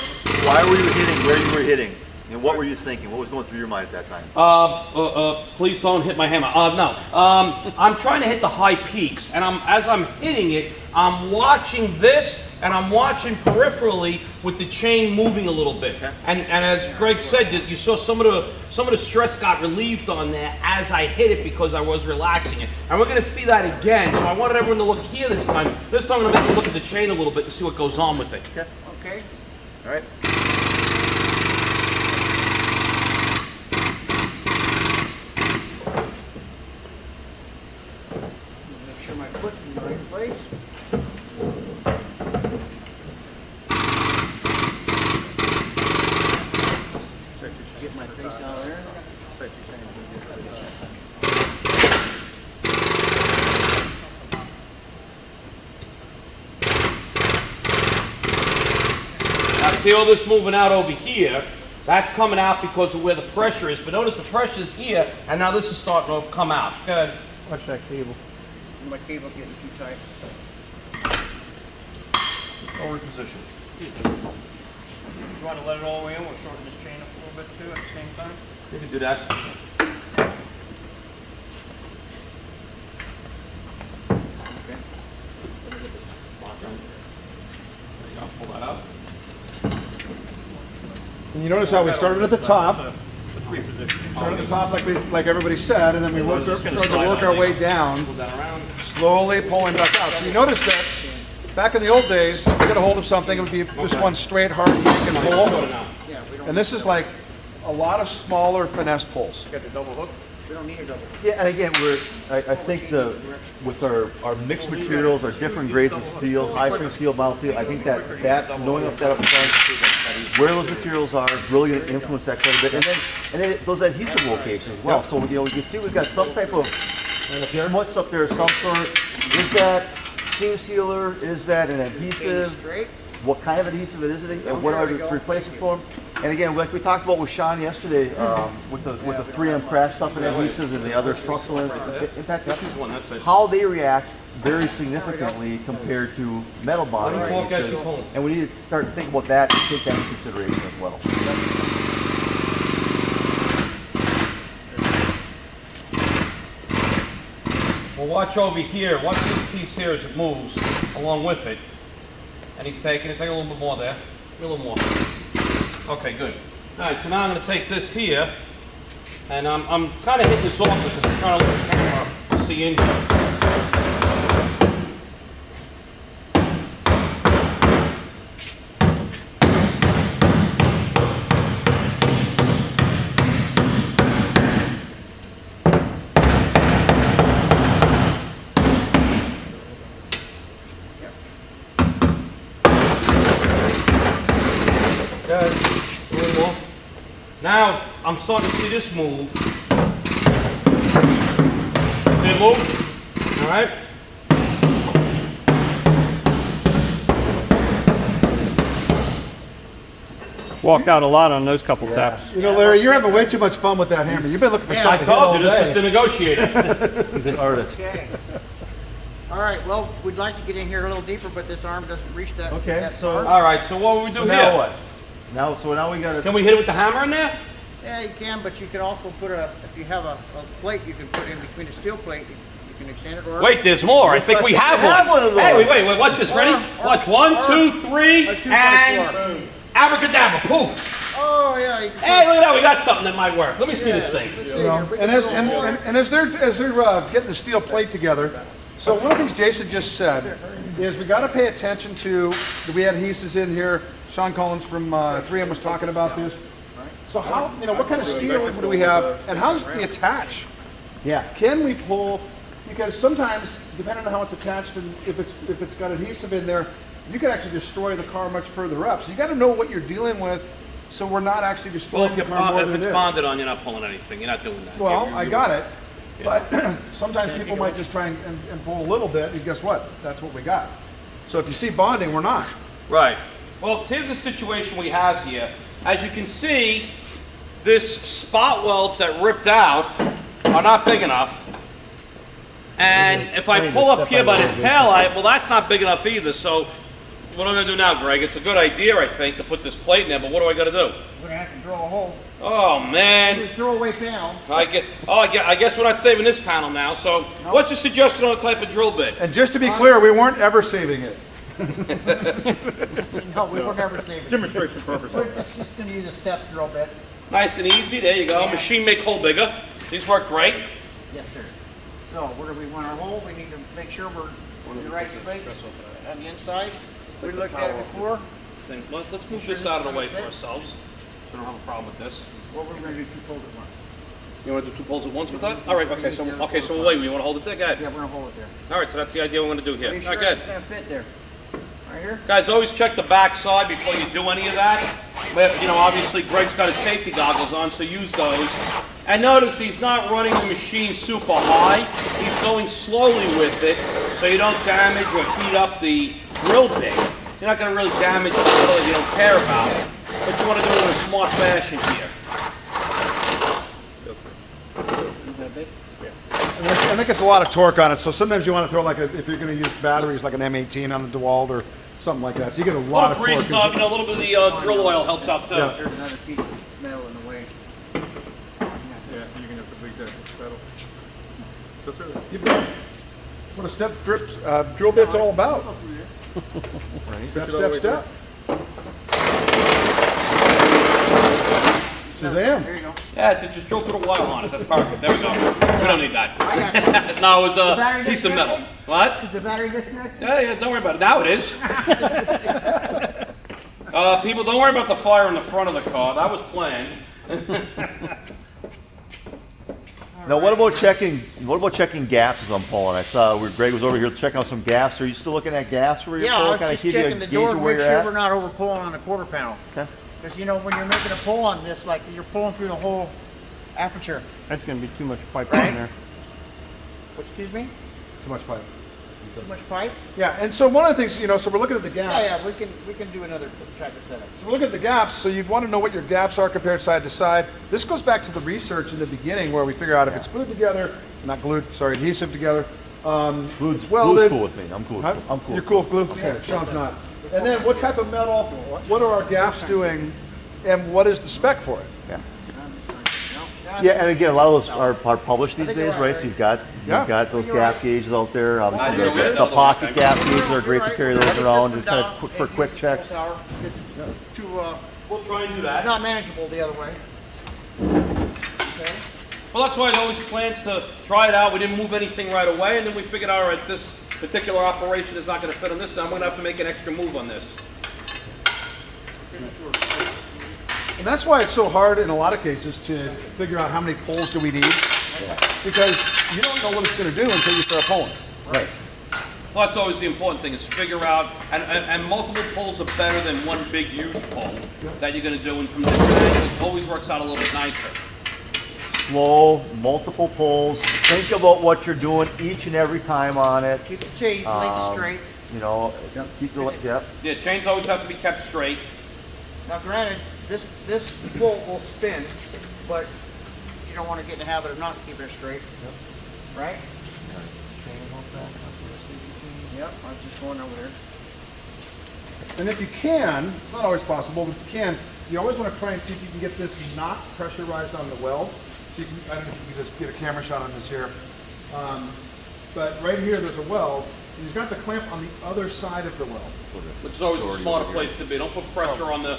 why were you hitting where you were hitting? And what were you thinking? What was going through your mind at that time? Please don't hit my hammer. No. I'm trying to hit the high peaks, and as I'm hitting it, I'm watching this, and I'm watching peripherally with the chain moving a little bit. Okay. And as Greg said, you saw some of the stress got relieved on there as I hit it because I was relaxing it. And we're going to see that again. So I wanted everyone to look here this time. This time I'm going to make them look at the chain a little bit and see what goes on with it. Okay. Okay. All right. Make sure my foot's in the right place. Get my face down there. Now see all this moving out over here? That's coming out because of where the pressure is. But notice the pressure is here, and now this is starting to come out. Go ahead. Watch that cable. My cable's getting too tight. Over position. You want to let it all the way in? We'll shorten this chain up a little bit too at the same time. You can do that. Okay. Let me get this lock on. There you go, pull that out. And you notice how we started at the top, Let's reposition. started at the top like everybody said, and then we worked started to work our way down, Pull that around. slowly pulling back out. So you notice that back in the old days, to get a hold of something, it would be just one straight hard yank and pull. Yeah, we don't. And this is like a lot of smaller finesse pulls. Got the double hook. We don't need a double. Yeah, and again, I think with our mixed materials, our different grades of steel, high strength steel, mild steel, I think that knowing up that up front, where those materials are, is really going to influence that quite a bit. And then those adhesive locations as well. So you can see we've got some type of schmutz up there of some sort. Is that seam sealer? Is that an adhesive? Straight. What kind of adhesive it is, and what are we replacing for? And again, like we talked about with Sean yesterday, with the 3M crash stuff and adhesives and the other structural impact, how they react very significantly compared to metal body adhesives. And we need to start to think about that and take that into consideration as well. Well, watch over here. Watch this piece here as it moves along with it. And he's taking it. Take a little bit more there. A little more. Okay, good. All right, so now I'm going to take this here, and I'm kind of hitting this off because I'm trying to look at the camera to see in here. Good. A little more. Now I'm starting to see this move. Did it move? All right. Walked out a lot on those couple taps. You know, Larry, you're having way too much fun with that hammer. You've been looking for I something to hit all told you this is the day. negotiator. He's an artist. Okay. All right. Well, we'd like to get in here a little deeper, but this arm doesn't reach that. Okay, that so- far. All right. So what will we do So here? now what? So now we got to. Can we hit it with the hammer in there? Yeah, you can, but you can also put if you have a plate, you can put in between the steel plate. You can extend it. Or Wait, there's more. I think we have one. of those. Hey, wait. Watch this. Ready? Watch. 1, 2, 3, a 2.4. and abracadabra. Poof. Oh yeah. You can Hey, look at that. We got something that might work. Let me see this thing. let's see You know, here. We and can as do a and, whole- and as they're getting the steel plate together, so one of the things Jason just said is we got to pay attention to. We had adhesives in here. Sean Collins from 3M was talking about this. So how, what kind of steel do we have, and how does it attach? Yeah. Can we pull? Because sometimes, depending on how it's attached and if it's got adhesive in there, you can actually destroy the car much further up. So you got to know what you're dealing with, so we're not actually Well, destroying if, the car more if than it's it is. bonded on, you're not pulling anything. You're not doing that. Well, I got it, but sometimes people might just try and pull a little bit, and guess what? That's what we got. So if you see bonding, we're not. Right. Well, here's the situation we have here. As you can see, this spot welds that ripped out are not big enough. And if I pull up here by this tail light, well, that's not big enough either. So what am I going to do now, Greg? It's a good idea, I think, to put this plate in there, but what do I got to do? We're gonna have to drill a hole. Oh, man. Throw away panel. I guess we're not saving this panel now. So what's your suggestion on the type of drill bit? And just to be clear, we weren't ever saving it. No, we were never saving. Demonstration purpose. We're just gonna use a step drill bit. Nice and easy. There you go. Yeah. Machine make hole bigger. These work great. Yes, sir. So where do we want our hole? We need to make sure we're in the right space on the inside. We looked at it before. Then let's move this out of the way for ourselves. So I don't have a problem with this. What we're gonna do 2 poles at once. You want to do 2 poles at once with that? All right. Okay. So wait. You want to hold it there, guys? Yeah, we're gonna hold it there. All right. So that's the idea we're going to do here. Are you All sure right, it's good. gonna fit there? Right here? Guys, always check the back side before you do any of that. But, obviously Greg's got his safety goggles on, so use those. And notice he's not running the machine super high. He's going slowly with it, so you don't damage or heat up the drill bit. You're not going to really damage the drill that you don't care about, but you want to do it in a smart fashion here. I think it's a lot of torque on it, so sometimes you want to throw if you're going to use batteries, like an M18 on the DeWalt or something like that. So you get a lot of torque. Grease, a little bit of the drill oil helps out too. Yeah. There's another piece of metal in the way. That's Keep going. That's what a drill bit's all about. Step, step, step. Shazam. There you go. Yeah, just drill through the wire harness. That's perfect. There we go. We don't need that. No, it was a piece of metal. What? Is the battery disconnected? Yeah, don't worry about it. Now it is. People, don't worry about the fire in the front of the car. That was planned. Now, what about checking gaps as I'm pulling? I saw where Greg was over here checking out some gaps. Are you still looking at gaps where you're Yeah, I pulling? was Kind of just give you a checking the gauge door of to where make you're sure at? we're not over pulling on the quarter panel. Okay. Because you know, when you're making a pull on this, like you're pulling through the whole aperture. That's going to be too much pipe Right. in there. Excuse me? Too much pipe. Too much pipe? Yeah, and so one of the things, you know, so we're looking at the gaps. Yeah, we can do another type of setup. So we're looking at the gaps, so you'd want to know what your gaps are compared side to side. This goes back to the research in the beginning where we figure out if it's glued together, not glued, sorry, adhesive together. Glue's welded. cool with me. I'm cool. Huh? I'm cool. You're cool with glue? Okay, Sean's not. And then what type of metal, what are our gaps doing, and what is the spec for it? Yeah. Yeah, and again, a lot of those are published these think days, you're right? right. So you've got those You're gap right. gauges out there. I Obviously, didn't know the that. pocket gap gauges are You're great to right. carry I those think this around, one just kind down of for and quick use checks. full power. It's too, We'll try and do that. not manageable the other way. Okay. Well, that's why I always plans to try it out. We didn't move anything right away, and then we figured, all right, this particular operation is not going to fit on this, so I'm going to have to make an extra move on this. And that's why it's so hard in a lot of cases to figure out how many poles do we need, because you don't know what it's going to do until you start pulling. Right. Well, that's always the important thing, is figure out, and multiple pulls are better than one big, huge pull that you're going to do, and from different angles, always works out a little bit nicer. Slow, multiple pulls. Think about what you're doing each and every time on it. Keep the chain length straight. You know, keep the Yeah, chains always have to be kept straight. Now granted, this bolt will spin, but you don't want to get in the habit of not keeping it straight. Right? Yep, I was just going over there. And if you can, it's not always possible, but if you can, you always want to try and see if you can get this not pressurized on the weld. So you can, I don't know if you can just get a camera shot on this here. But right here, there's a weld. And he's got the clamp on the other side of the weld. Which is always a smarter place to be. Don't put pressure on the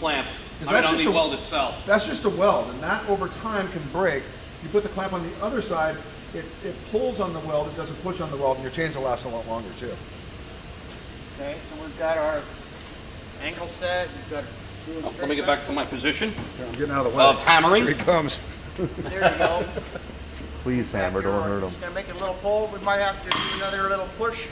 clamp. Is I that mean, on just the a- weld itself. That's just a weld, and that over time can break. You put the clamp on the other side, it pulls on the weld, it doesn't push on the weld, and your chains will last a lot longer too. Okay, so we've got our angle set. We've got Let me get back to my position Okay, I'm getting out of the way. of hammering. Here he comes. There you go. Please hammer, don't hurt them. Just gonna make a little pull. We might have to do another little push.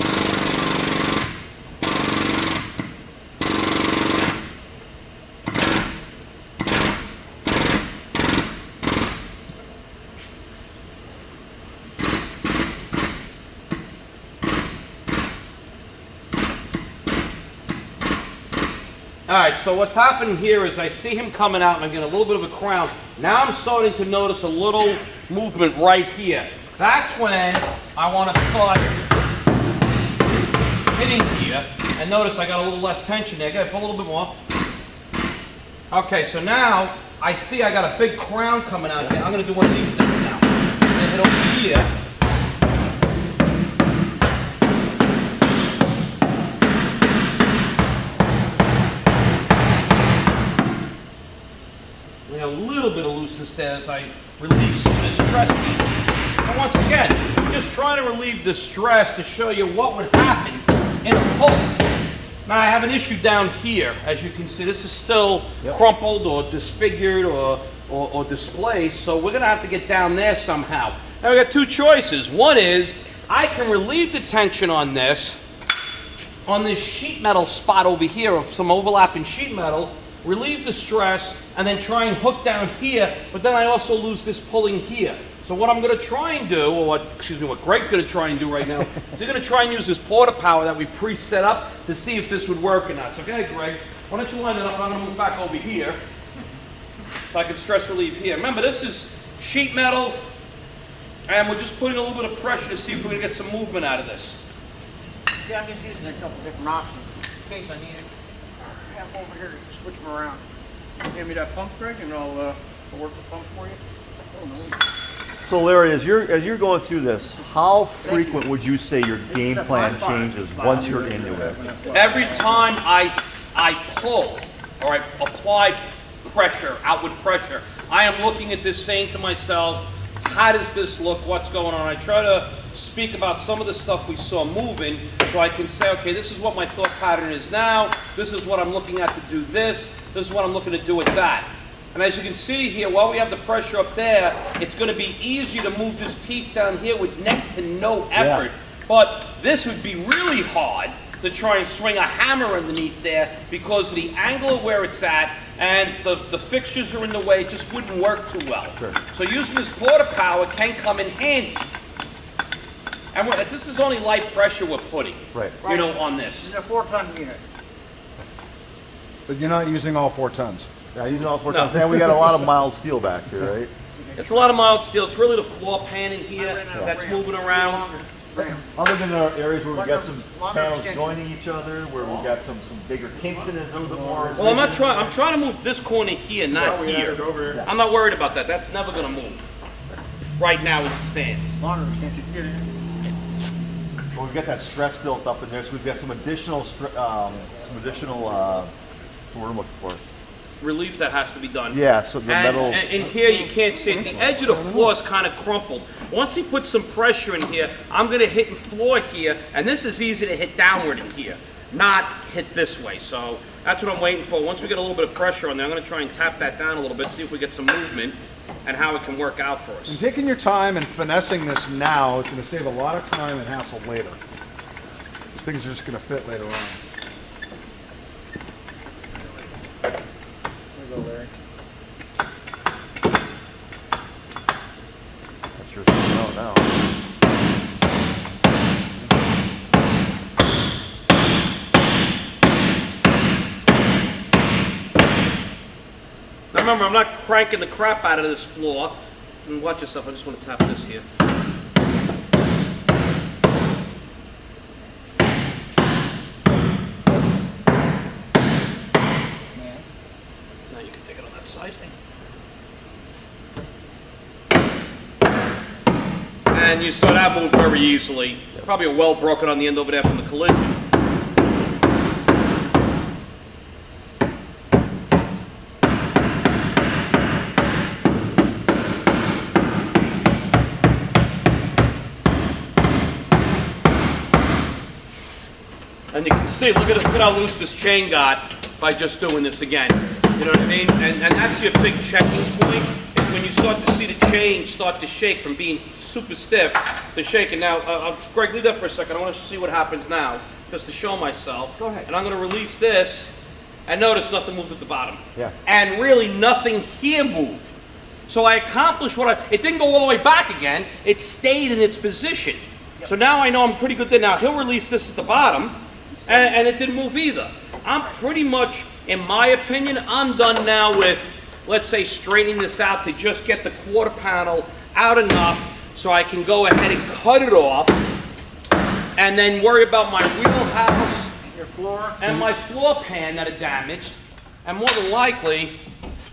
All right, so what's happening here is I see him coming out and I'm getting a little bit of a crown. Now I'm starting to notice a little movement right here. That's when I want to start hitting here. And notice I got a little less tension there. I got to put a little bit more. Okay, so now I see I got a big crown coming out here. I'm going to do one of these things now. I'm going to hit over here. A little bit of looseness there as I release the stress bead. And once again, just trying to relieve the stress to show you what would happen in a pull. Now I have an issue down here. As you can see, this is still crumpled or disfigured or displaced, so we're gonna have to get down there somehow. Now we got two choices. One is I can relieve the tension on this sheet metal spot over here of some overlapping sheet metal, relieve the stress, and then try and hook down here, but then I also lose this pulling here. So what I'm going to try and do, or what Greg's going to try and do right now, is we're going to try and use this porta power that we pre-set up to see if this would work or not. So go ahead, Greg, why don't you line it up, I'm going to move back over here, so I can stress relieve here. Remember, this is sheet metal, and we're just putting a little bit of pressure to see if we're going to get some movement out of this. Yeah, I'm just using a couple different options in case I need it. I have over here to switch them around. Give me that pump, Greg, and I'll work the pump for you. Oh, no. So Larry, as you're going through this, how frequent would you say your game plan changes once you're into it? Every time I pull, or I apply pressure, outward pressure, I am looking at this saying to myself, how does this look, what's going on? I try to speak about some of the stuff we saw moving, so I can say, okay, this is what my thought pattern is now, this is what I'm looking at to do this is what I'm looking to do with that. And as you can see here, while we have the pressure up there, it's going to be easy to move this piece down here with next to no effort. Yeah. But this would be really hard to try and swing a hammer underneath there because of the angle of where it's at, and the fixtures are in the way. It just wouldn't work too well. Sure. So using this porta power can come in handy. And this is only light pressure we're putting, Right. you know, on this. It's a 4-ton unit. But you're not using all 4 tons. Yeah, using all 4 No. tons, and we got a lot of mild steel back here, right? It's a lot of mild steel. It's really the floor pan in here that's moving around. Other than the areas where we got some Longer panels extension. joining each other, where we got some bigger kinks in it, a little bit more. Well, I'm trying to move this corner here, not here. I'm not worried about that. That's never going to move right now as it stands. Longer extension. Well, we've got that stress built up in there, so we've got some additional, what we're looking for. Relief that has to be done. Yeah, so the metal. And in here you can't see it. The edge of the floor is kind of crumpled. Once he puts some pressure in here, I'm going to hit the floor here, and this is easy to hit downward in here, not hit this way. So that's what I'm waiting for. Once we get a little bit of pressure on there, I'm going to try and tap that down a little bit, see if we get some movement and how it can work out for And us. taking your time and finessing this now is going to save a lot of time and hassle later. These things are just going to fit later on. There you go, Larry. That's your thing out now. Now remember, I'm not cranking the crap out of this floor. And watch yourself, I just want to tap this here. Now you can take it on that side. And you saw that move very easily. Probably a well broken on the end over there from the collision. And you can see, look at how loose this chain got by just doing this again. You know what I mean? And that's your big checking point, is when you start to see the chain start to shake from being super stiff to shaking. Now, Greg, leave that for a second. I want to see what happens now, just to show myself. Go ahead. And I'm going to release this, and notice nothing moved at the bottom. Yeah. And really nothing here moved. So I accomplished it didn't go all the way back again, it stayed in its position. So now I know I'm pretty good there. Now he'll release this at the bottom, and it didn't move either. I'm pretty much, in my opinion, I'm done now with, let's say, straightening this out to just get the quarter panel out enough so I can go ahead and cut it off, and then worry about my wheelhouse Your floor. and my floor pan that are damaged, and more than likely,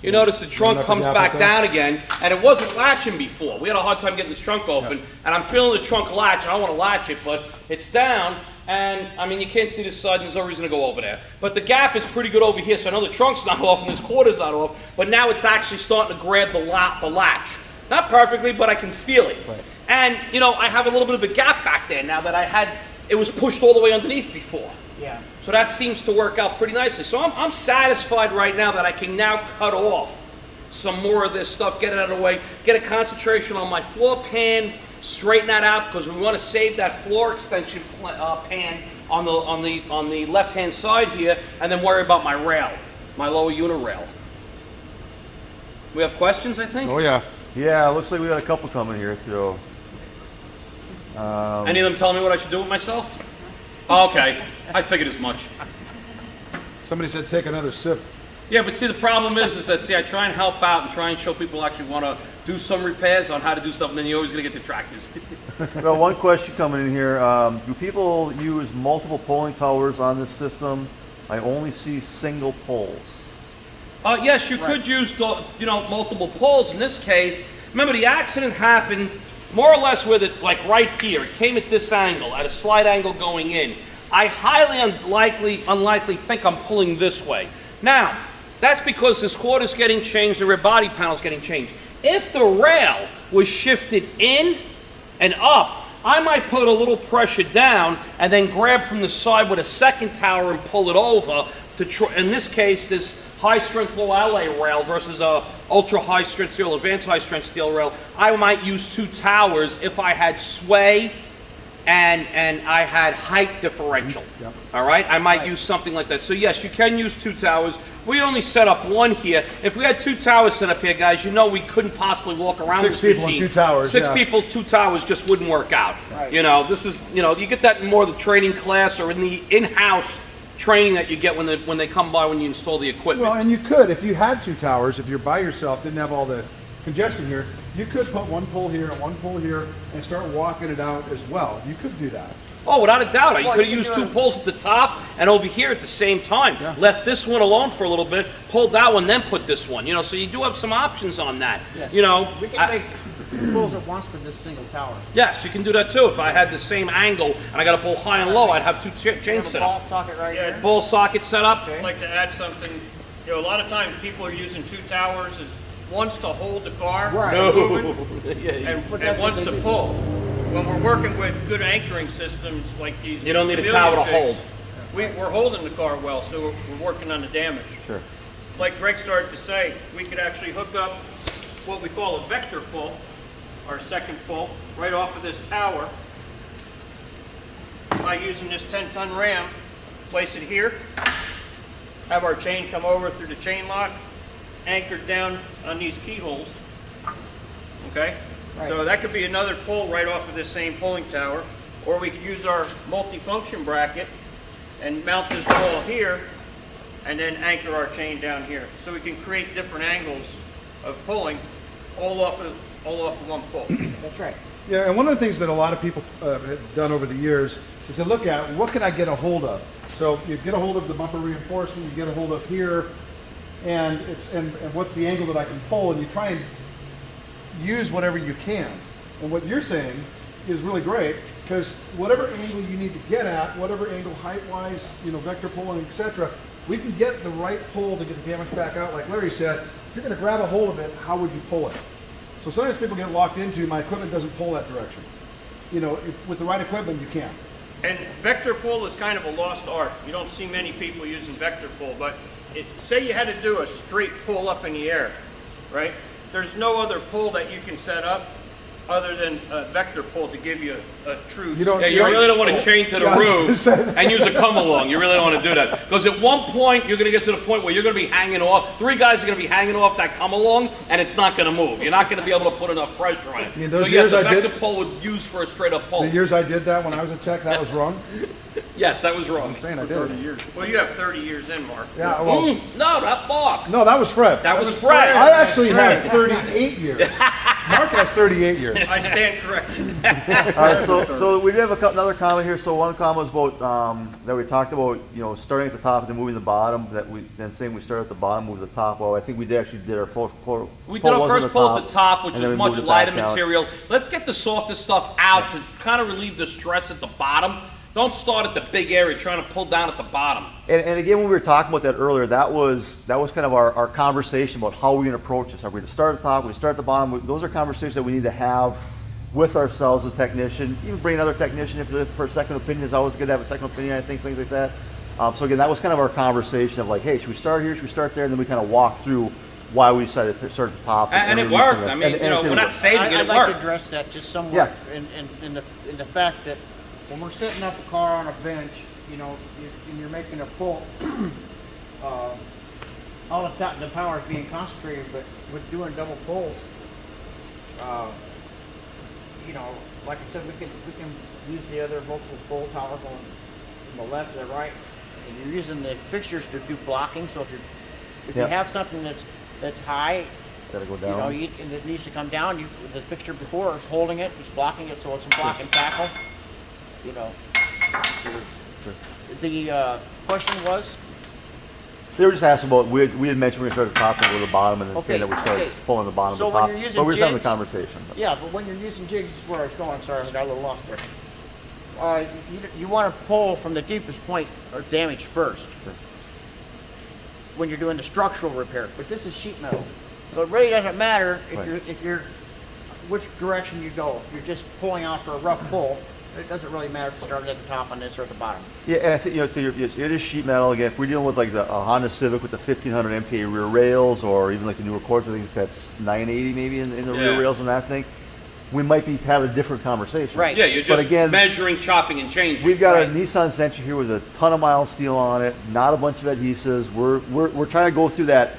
you notice the trunk comes back down again, and it wasn't latching before. We had a hard time getting this trunk open, and I'm feeling the trunk latch. I don't want to latch it, but it's down, and I mean, you can't see this side, and there's no reason to go over there. But the gap is pretty good over here, so I know the trunk's not off and this quarter's not off, but now it's actually starting to grab the latch. Not perfectly, but I can feel it. Right. And, you know, I have a little bit of a gap back there now that it was pushed all the way underneath before. Yeah. So that seems to work out pretty nicely. So I'm satisfied right now that I can now cut off some more of this stuff, get it out of the way, get a concentration on my floor pan, straighten that out, because we want to save that floor extension pan on the left-hand side here, and then worry about my rail, my lower unit rail. We have questions, I think? Oh yeah. Yeah, it looks like we got a couple coming here too. Any of them telling me what I should do with myself? Oh, okay, I figured as much. Somebody said take another sip. Yeah, but see, the problem is that, see, I try and help out and try and show people actually want to do some repairs on how to do something, then you're always going to get detractors. Well, one question coming in here, do people use multiple polling towers on this system? I only see single poles. Yes, you could use, multiple poles. In this case, Remember, the accident happened more or less with it, like right here. It came at this angle, at a slight angle going in. I highly unlikely think I'm pulling this way. Now, that's because this quarter's getting changed, the rear body panel's getting changed. If the rail was shifted in and up, I might put a little pressure down and then grab from the side with a second tower and pull it over to in this case, this high strength low alloy rail versus a ultra high strength steel, advanced high strength steel rail. I might use 2 towers if I had sway and I had height differential. Yep. All right, I might use something like that. So yes, you can use 2 towers. We only set up 1 here. If we had 2 towers set up here, guys, you know we couldn't possibly walk around 6 this people machine. and 2 towers. 6 people, 2 towers just wouldn't work out. Right. You know, this is, you know, you get that in more of the training class or in the in-house training that you get when they come by when you install the equipment. Well, and you could, if you had 2 towers, if you're by yourself, didn't have all the congestion here, you could put 1 pole here and 1 pole here and start walking it out as well. You could do that. Oh, without a doubt. You Well, could have you used can 2 do poles at the top and over here at the same time. Yeah. Left this one alone for a little bit, pulled that one, then put this one. You know, so you do have some options on that. Yes. You know, We can make 2 pulls at once for this single tower. yes, you can do that too. If I had the same angle and I got a pull high and low, I'd have 2 You have chains a set ball up. socket right Yeah, here. Ball socket set up. Okay. I'd like to add something. You know, a lot of times people are using 2 towers as once to hold the car Right. No. moving, Yeah, and But that's once what to they do. pull. When we're working with good anchoring systems like these, You don't need a chameleon tower to jigs, hold. We're holding the car well, so we're working on the damage. Sure. Like Greg started to say, we could actually hook up what we call a vector pull, our second pull, right off of this tower. By using this 10-ton ram, place it here, have our chain come over through the chain lock, anchored down on these keyholes. Okay? So Right. that could be another pull right off of this same pulling tower, or we could use our multi-function bracket and mount this ball here and then anchor our chain down here. So we can create different angles of pulling all off of 1 pull. That's right. Yeah, and one of the things that a lot of people have done over the years is to look at what can I get a hold of. So you get a hold of the bumper reinforcement, you get a hold of here, and and what's the angle that I can pull, and you try and use whatever you can. And what you're saying is really great, because whatever angle you need to get at, whatever angle height-wise, you know, vector pulling, etc., we can get the right pull to get the damage back out. Like Larry said, if you're going to grab a hold of it, how would you pull it? So sometimes people get locked into, my equipment doesn't pull that direction. You know, with the right equipment, you can. And vector pull is kind of a lost art. You don't see many people using vector pull, but say you had to do a straight pull up in the air, right? There's no other pull that you can set up other than a vector pull to give you a true. You don't- Yeah, you really don't want to chain to the Yeah, I was roof gonna say that. and use a come along. You really don't want to do that. Because at one point, you're going to get to the point where you're going to be hanging off. 3 guys are going to be hanging off that come along, and it's not going to move. You're not going to be able to put enough pressure on it. mean, those So yes, years a I did- vector pull would use for a straight up pull. The years I did that when I was a tech, that was wrong. Yes, that was wrong. I'm saying I did it. Well, you have 30 years in, Mark. Yeah, well, No, not Bob. no, that was Fred. That was Fred. I actually had 38 years. Mark has 38 years. I stand corrected. All right, so we do have another comment here. So one comment was about that we talked about, you know, starting at the top and then moving to the bottom. Then saying we start at the bottom, move to the top. Well, I think we actually did our full pull. We did our first pull at the top, which and was then we moved much it back lighter down. material. Let's get the softer stuff out to kind of relieve the stress at the bottom. Don't start at the big area trying to pull down at the bottom. And again, when we were talking about that earlier, that was kind of our conversation about how we're going to approach this. Are we going to start at the top? Are we start at the bottom? Those are conversations that we need to have with ourselves, a technician. Even bring another technician for a second opinion. Is always good to have a second opinion. I think things like that. So again, that was kind of our conversation of like, hey, should we start here? Should we start there? And then we kind of walk through why we decided to start at the top. And it releasing worked. it. I mean, And you know, it we're not worked. saving it, I'd it like to worked. address that just somewhat in the fact that when we're setting up a car on a bench, you know, and you're making a pull, all the power is being concentrated, but with doing double pulls, you know, like I said, we can use the other multiple pull tower going from the left to the right, and you're using the fixtures to do blocking. So if you have something that's high, Gotta go you know, down. and it needs to come down. The fixture before is holding it, it's blocking it, so it's a block and tackle. You know. The question was, They were just asking about, we had mentioned we're going to start at the top and go to the bottom, and then saying that we start Okay. pulling the bottom So to the when top. you're using But we're just having a jigs- conversation. Yeah, but when you're using jigs, this is where I was going, sorry, I got a little lost there. You want to pull from the deepest point of damage first when you're doing the structural repair, but this is sheet metal. So it really doesn't matter Right. if you're which direction you go. If you're just pulling out for a rough pull, it doesn't really matter if you start at the top on this or at the bottom. Yeah, and I think, it is sheet metal. Again, if we're dealing with like a Honda Civic with the 1500 MPA rear rails, or even like the newer Accords, I think that's 980 maybe in the rear Yeah. rails on that thing, we might be having a different conversation. Right. Yeah, you're But just again, measuring, chopping, and changing. we've got Right. a Nissan Sentra here with a ton of mild steel on it, not a bunch of adhesives. We're trying to go through that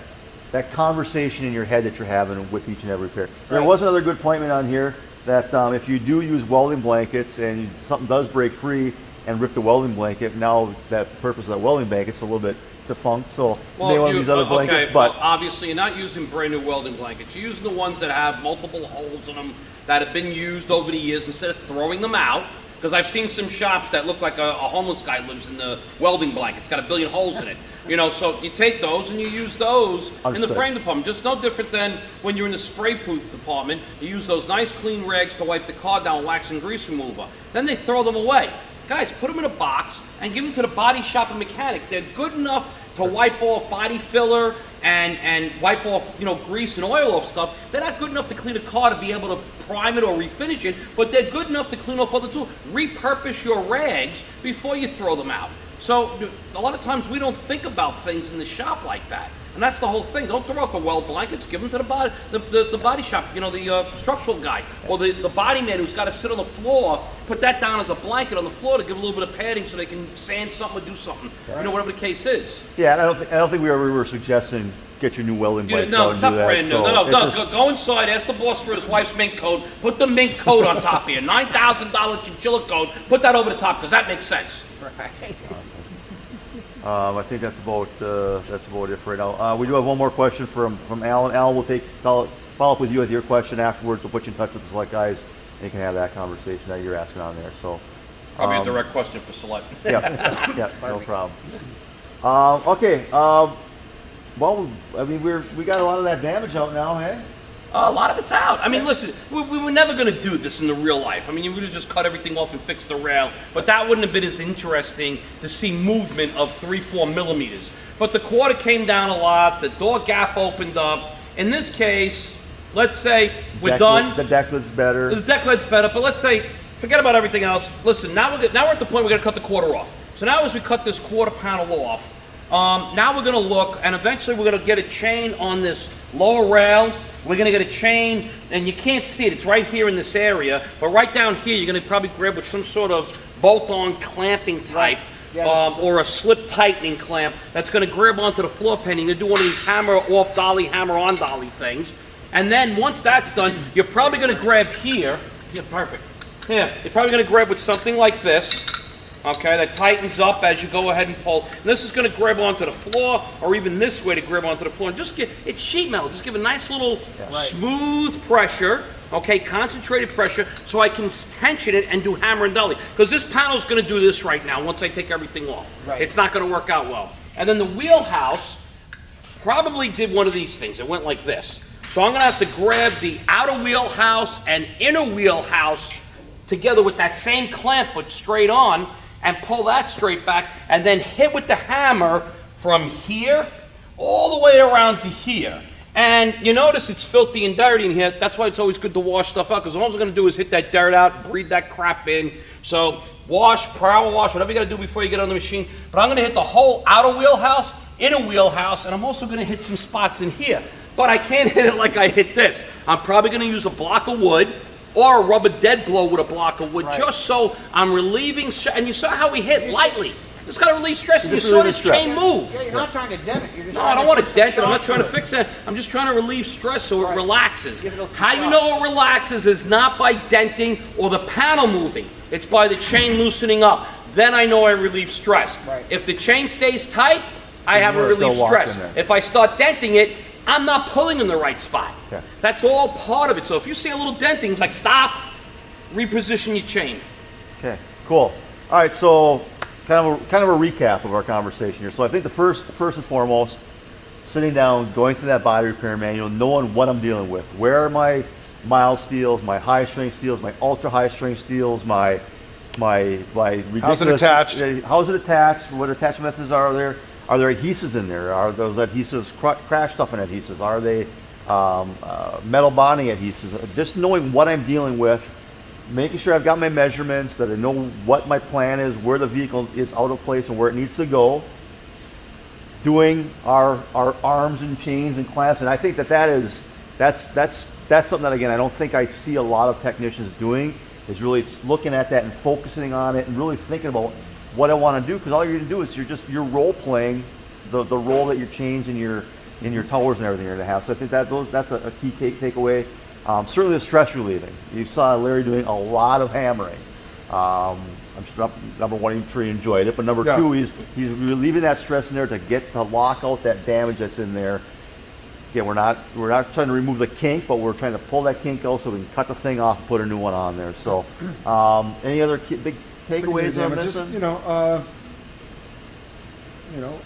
conversation in your head that you're having with each and every repair. There Right. was another good appointment on here that if you do use welding blankets and something does break free and rip the welding blanket, now that purpose of that welding blanket's a little bit defunct, so you may want to use other blankets, okay, but well, obviously you're not using brand new welding blankets. You're using the ones that have multiple holes in them that have been used over the years instead of throwing them out. Because I've seen some shops that look like a homeless guy lives in the welding blanket. It's got a billion holes in it. You know, so you take those and you use those in the Understood. frame department. Just no different than when you're in the spray proof department. You use those nice clean rags to wipe the car down with wax and grease remover. Then they throw them away. Guys, put them in a box and give them to the body shop and mechanic. They're good enough to wipe off body filler and wipe off, you know, grease and oil off stuff. They're not good enough to clean a car to be able to prime it or refinish it, but they're good enough to clean off other tools. Repurpose your rags before you throw them out. So a lot of times we don't think about things in the shop like that. And that's the whole thing. Don't throw out the weld blankets. Give them to the body shop, you know, the structural guy or the body man who's got to sit on the floor. Put that down as a blanket on the floor to give a little bit of padding so they can sand something or do something. You know, whatever the case is. yeah, and I don't think we ever were suggesting get your new welding blankets No, out it's and not do that. brand new. so No, it's no, just- go inside, ask the boss for his wife's mink coat, put the mink coat on top here, $9,000 chinchilla coat, put that over the top, because that makes sense. I think that's about it for right now. We do have one more question from Alan. Alan, we'll follow up with you with your question afterwards. We'll put you in touch with the Select guys, and you can have that conversation that you're asking on there. So, Probably a direct question for Celette. yeah, yeah, no problem. Okay. Well, I mean, we got a lot of that damage out now, hey? A lot of it's out. I mean, listen, we were never going to do this in the real life. I mean, you would have just cut everything off and fixed the rail, but that wouldn't have been as interesting to see movement of 3-4 millimeters. But the quarter came down a lot, the door gap opened up. In this case, let's say we're done. The deck lid's better. The deck lid's better, but let's say, forget about everything else. Listen, now we're at the point we're going to cut the quarter off. So now as we cut this quarter panel off, now we're going to look, and eventually we're going to get a chain on this lower rail. We're going to get a chain, and you can't see it. It's right here in this area, but right down here, you're going to probably grab with some sort of bolt-on clamping type, or a slip tightening clamp that's going to grab onto the floor pan. You're going to do one of these hammer-off dolly, hammer-on dolly things. And then once that's done, you're probably going to grab here. Yeah, perfect. Yeah, you're probably going to grab with something like this. Okay, that tightens up as you go ahead and pull. And this is going to grab onto the floor, or even this way to grab onto the floor. And just it's sheet metal. Just give a nice little smooth pressure, okay, concentrated pressure, so I can tension it and do hammer and dolly. Because this panel's going to do this right now once I take everything off. Right. It's not going to work out well. And then the wheelhouse probably did one of these things. It went like this. So I'm going to have to grab the outer wheelhouse and inner wheelhouse together with that same clamp but straight on, and pull that straight back, and then hit with the hammer from here all the way around to here. And you notice it's filthy and dirty in here. That's why it's always good to wash stuff out, because all we're going to do is hit that dirt out, breathe that crap in. So wash, power wash, whatever you got to do before you get on the machine. But I'm going to hit the whole outer wheelhouse, inner wheelhouse, and I'm also going to hit some spots in here. But I can't hit it like I hit this. I'm probably going to use a block of wood, or a rubber dead blow with a block of wood, just so I'm relieving, and you saw how we hit lightly. Just got to relieve stress, and you saw this chain move. Yeah, you're not trying to dent it. You're just No, trying I don't to want put to some dent it. I'm not shock trying to it. fix that. I'm just trying to relieve stress so it relaxes. Give it a little How you shock. know it relaxes is not by denting or the panel moving. It's by the chain loosening up. Then I know I relieve stress. Right. If the chain stays tight, I haven't You're still relieved locked stress. in there. If I start denting it, I'm not pulling in the right spot. Okay. That's all part of it. So if you see a little denting, like stop, reposition your chain. Okay, cool. All right, so kind of a recap of our conversation here. So I think the first and foremost, sitting down, going through that body repair manual, knowing what I'm dealing with. Where are my mild steels, my high strength steels, my ultra high strength steels, my ridiculous. How's it attached? How's it attached? What attachment methods are there? Are there adhesives in there? Are those adhesives crash stuffing adhesives? Are they metal bonding adhesives? Just knowing what I'm dealing with, making sure I've got my measurements, that I know what my plan is, where the vehicle is out of place and where it needs to go. Doing our arms and chains and clamps, and I think that's something that, again, I don't think I see a lot of technicians doing, is really looking at that and focusing on it and really thinking about what I want to do, because all you're going to do is you're role playing the role that your chains and your towers and everything are going to have. So I think that's a key takeaway. Certainly the stress relieving. You saw Larry doing a lot of hammering. I'm sure, number one, I'm sure he enjoyed it, but number two, he's relieving that stress in there to lock out that damage that's in there. Again, we're not trying to remove the kink, but we're trying to pull that kink out so we can cut the thing off and put a new one on there. So, any other big takeaways on this? No,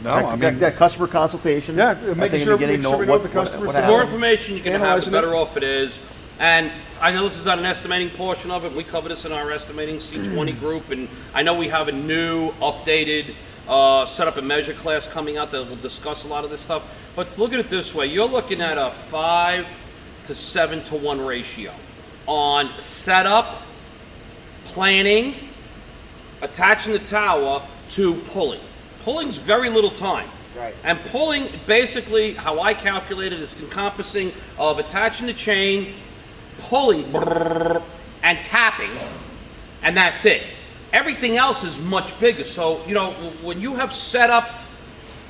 I mean, that customer consultation. Yeah, making sure we know what the customer The more information you can have, the better off it is. And I know this is not an estimating portion of it. We cover this in our estimating C20 group, and I know we have a new, updated setup and measure class coming out that will discuss a lot of this stuff. But look at it this way: you're looking at a 5 to 7 to 1 ratio on setup, planning, attaching the tower to pulling. Pulling's very little time. Right. And pulling, basically, how I calculate it, is encompassing of attaching the chain, pulling, and tapping, and that's it. Everything else is much bigger. So, when you have setup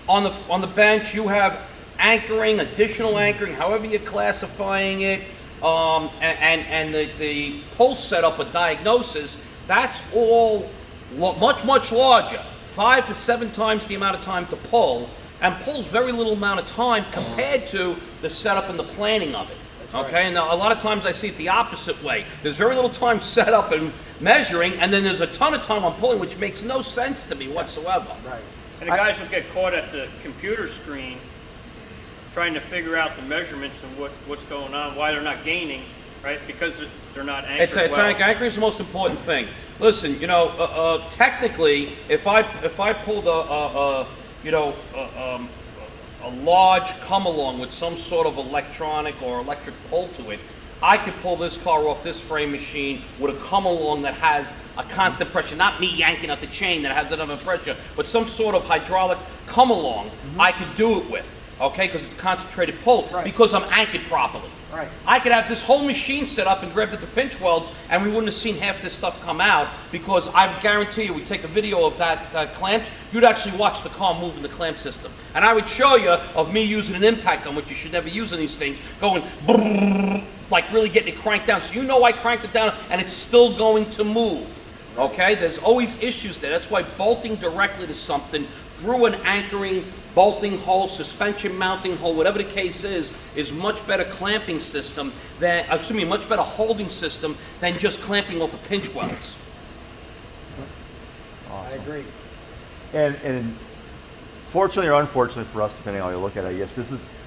on the bench, you have anchoring, additional anchoring, however you're classifying it, and the pull setup or diagnosis, that's all much larger. 5 to 7 times the amount of time to pull, and pulls very little amount of time compared to the setup and the planning of it. Okay, and now a lot of times I see it the opposite way. There's very little time set up and measuring, and then there's a ton of time on pulling, which makes no sense to me whatsoever. Right. And the guys will get caught at the computer screen trying to figure out the measurements and what's going on, why they're not gaining, right? Because they're not anchored Anchoring is the most important thing. Listen, technically, if I pulled a large come along with some sort of electronic or electric pull to it, I could pull this car off this frame machine with a come along that has a constant pressure, not me yanking out the chain that has another pressure, but some sort of hydraulic come along I could do it with, okay, because it's concentrated pull, because I'm anchored properly. Right. I could have this whole machine set up and grabbed at the pinch welds, and we wouldn't have seen half this stuff come out, because I guarantee you, we take a video of that clamps, you'd actually watch the car move in the clamp system. And I would show you of me using an impact gun, which you should never use on these things, going brrrr, like really getting it cranked down. So I cranked it down, and it's still going to move. Okay? There's always issues there. That's why bolting directly to something through an anchoring bolting hole, suspension mounting hole, whatever the case is much better clamping system than, much better holding system than just clamping off of pinch welds. Awesome. I agree. And fortunately or unfortunately for us, depending on how you look at it, I guess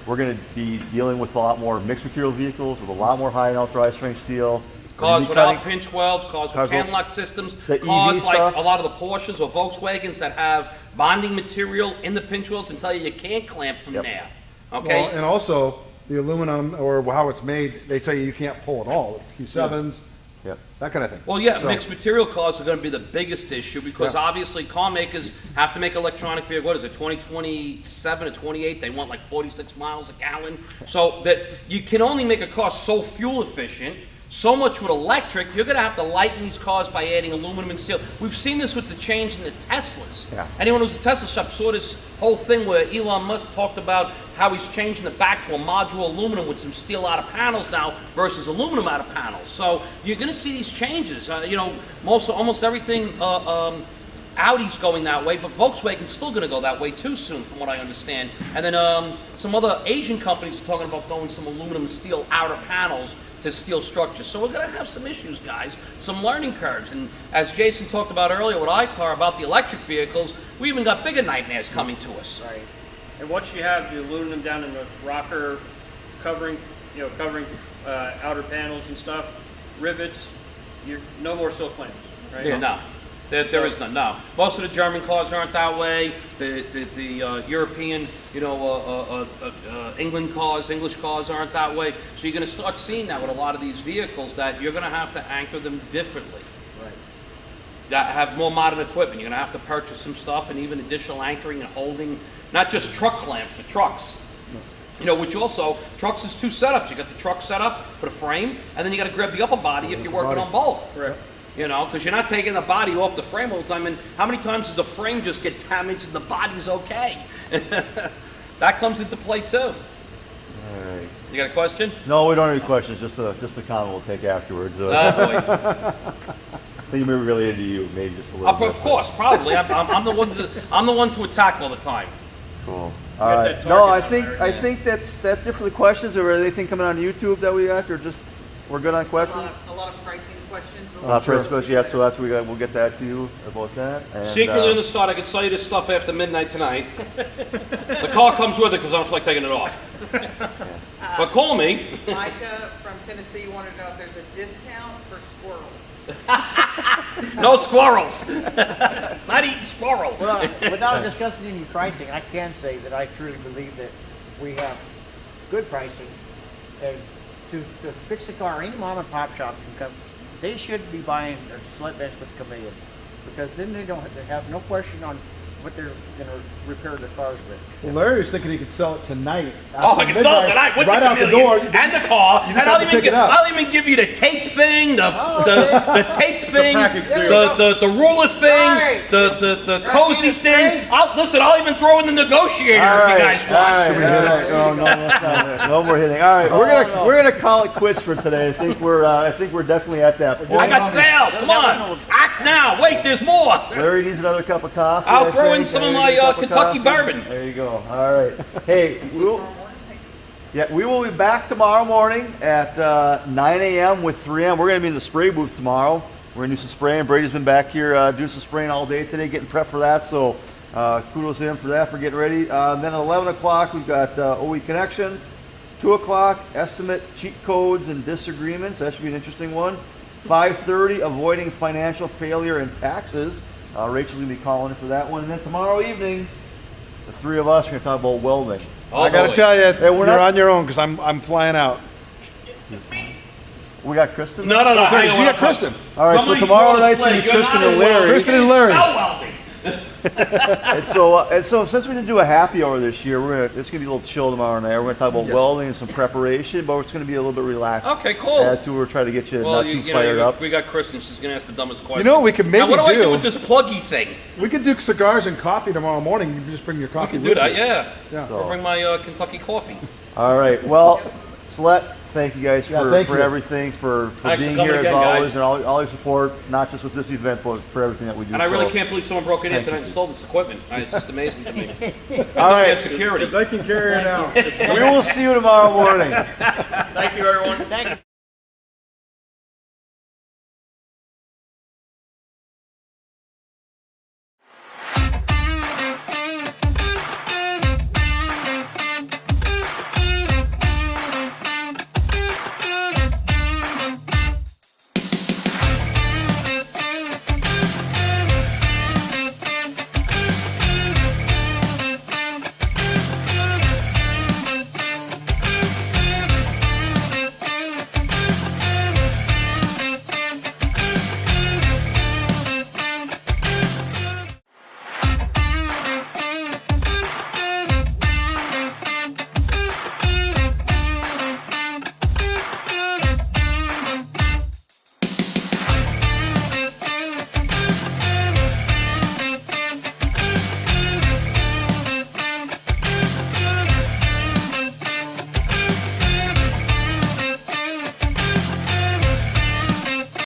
we're going to be dealing with a lot more mixed material vehicles with a lot more high and ultra high strength steel. Cars without pinch welds, cars with can lock systems, cars like a lot of the Porsches or Volkswagens that have bonding material in the pinch welds and tell you can't clamp from there. Okay? Well, and also the aluminum or how it's made, they tell you can't pull at all. Q7s, that kind of thing. Well, yeah, mixed material cars are going to be the biggest issue because obviously car makers have to make electronic vehicle. What is it, 2027 or 28? They want like 46 miles a gallon. So that you can only make a car so fuel efficient. So much with electric, you're going to have to lighten these cars by adding aluminum and steel. We've seen this with the change in the Teslas. Yeah. Anyone who's a Tesla shop saw this whole thing where Elon Musk talked about how he's changing the back to a modular aluminum with some steel out of panels now versus aluminum out of panels. So you're going to see these changes. Almost everything Audi's going that way, but Volkswagen's still going to go that way too soon, from what I understand. And then some other Asian companies are talking about going some aluminum steel outer panels to steel structures. So we're going to have some issues, guys, some learning curves. And as Jason talked about earlier with iCar about the electric vehicles, we even got bigger nightmares coming to us. Right. And once you have the aluminum down in the rocker covering, covering outer panels and stuff, rivets, you're no more silk clamps, right? Yeah, no. There is none. No, most of the German cars aren't that way. The European, English cars aren't that way. So you're going to start seeing that with a lot of these vehicles, that you're going to have to anchor them differently. Right. That have more modern equipment. You're going to have to purchase some stuff and even additional anchoring and holding, not just truck clamps for trucks. Which also, trucks is two setups. You got the truck setup for the frame, and then you got to grab the upper body if you're working on both. Correct. Because you're not taking the body off the frame all the time. And how many times does the frame just get damaged and the body's okay? That comes into play too. All right. You got a question? No, we don't have any questions. Just a comment we'll take afterwards. Boy. I think maybe really into you, maybe just a little bit. Of course, probably. I'm the one to attack all the time. Cool. got All that right. target No, I down think there, yeah. that's it for the questions. Or anything coming on YouTube that we got, or just we're good on questions? A lot of pricing questions. Yeah, so that's what we'll get back to you about that. And, Secretly on the side, I can sell you this stuff after midnight tonight. The car comes with it because I don't feel like taking it off. But call me. Micah from Tennessee wanted to know if there's a discount for squirrels. No squirrels. Not eating squirrel. Well, without discussing any pricing, I can say that I truly believe that we have good pricing. And to fix the car, any mom and pop shop can come. They should be buying a Celette bench with Camellia, because then they have no question on what they're going to repair the cars with. Well, Larry was thinking he could sell it tonight. Oh, I can sell it tonight with right the out the Chameleon door. and the car, You and just have to pick it up. I'll even give you the tape thing, the tape thing, package deal. the ruler thing, Right. the cozy Right. thing. I'll even throw in the negotiator if you guys want. Should we hit it? No, that's not it. No more hitting. All right, we're gonna call it quits for today. I think we're definitely at that point. I got sales. Come on, act now. Wait, there's more. Larry needs another cup of coffee. I'll I throw in think. some of Larry my, needs a cup of Kentucky coffee. bourbon. There you go. All right. Hey, we will be back tomorrow morning at 9 a.m. with 3M. We're going to be in the spray booth tomorrow. We're going to do some spraying. Brady's been back here doing some spraying all day today, getting prepped for that. So kudos to him for that, for getting ready. Then at 11 o'clock, we've got OE Connection. 2 o'clock, estimate cheat codes and disagreements. That should be an interesting one. 5:30, avoiding financial failure and taxes. Rachel's going to be calling in for that one. And then tomorrow evening, the three of us are going to talk about welding. Oh, I got to boy. tell you, Hey, we're you're not- on your own because I'm flying out. We got Kristen? No. hang You on. got Kristen. All right, so Somebody tomorrow throw night's the going to be flag. Kristen You're and not in Larry. welding. Kristen and Larry. You're welding. And so since we didn't do a happy hour this year, it's going to be a little chill tomorrow night. We're going to talk about welding and some preparation, but it's going to be a little bit relaxed. Okay, cool. We're trying to get you Well, not too fired up. we got Kristen. She's gonna ask the dumbest question. You know what we could maybe now, what do I do do? with this pluggy thing? We could do cigars and coffee tomorrow morning. You can just bring your We coffee can with do that, you. yeah. Yeah. I'll bring my Kentucky coffee. All right. Well, Celette, thank you guys for thank you. everything, for Thanks for being coming here again, as always, guys. and all your support, not just with this event, but for everything that we do. And I really So, can't believe someone broke it in Thank tonight you. and stole this equipment. It's just amazing to me. All They had right. security. They can carry it out. We will see you tomorrow morning. Thank you, everyone. Thank you.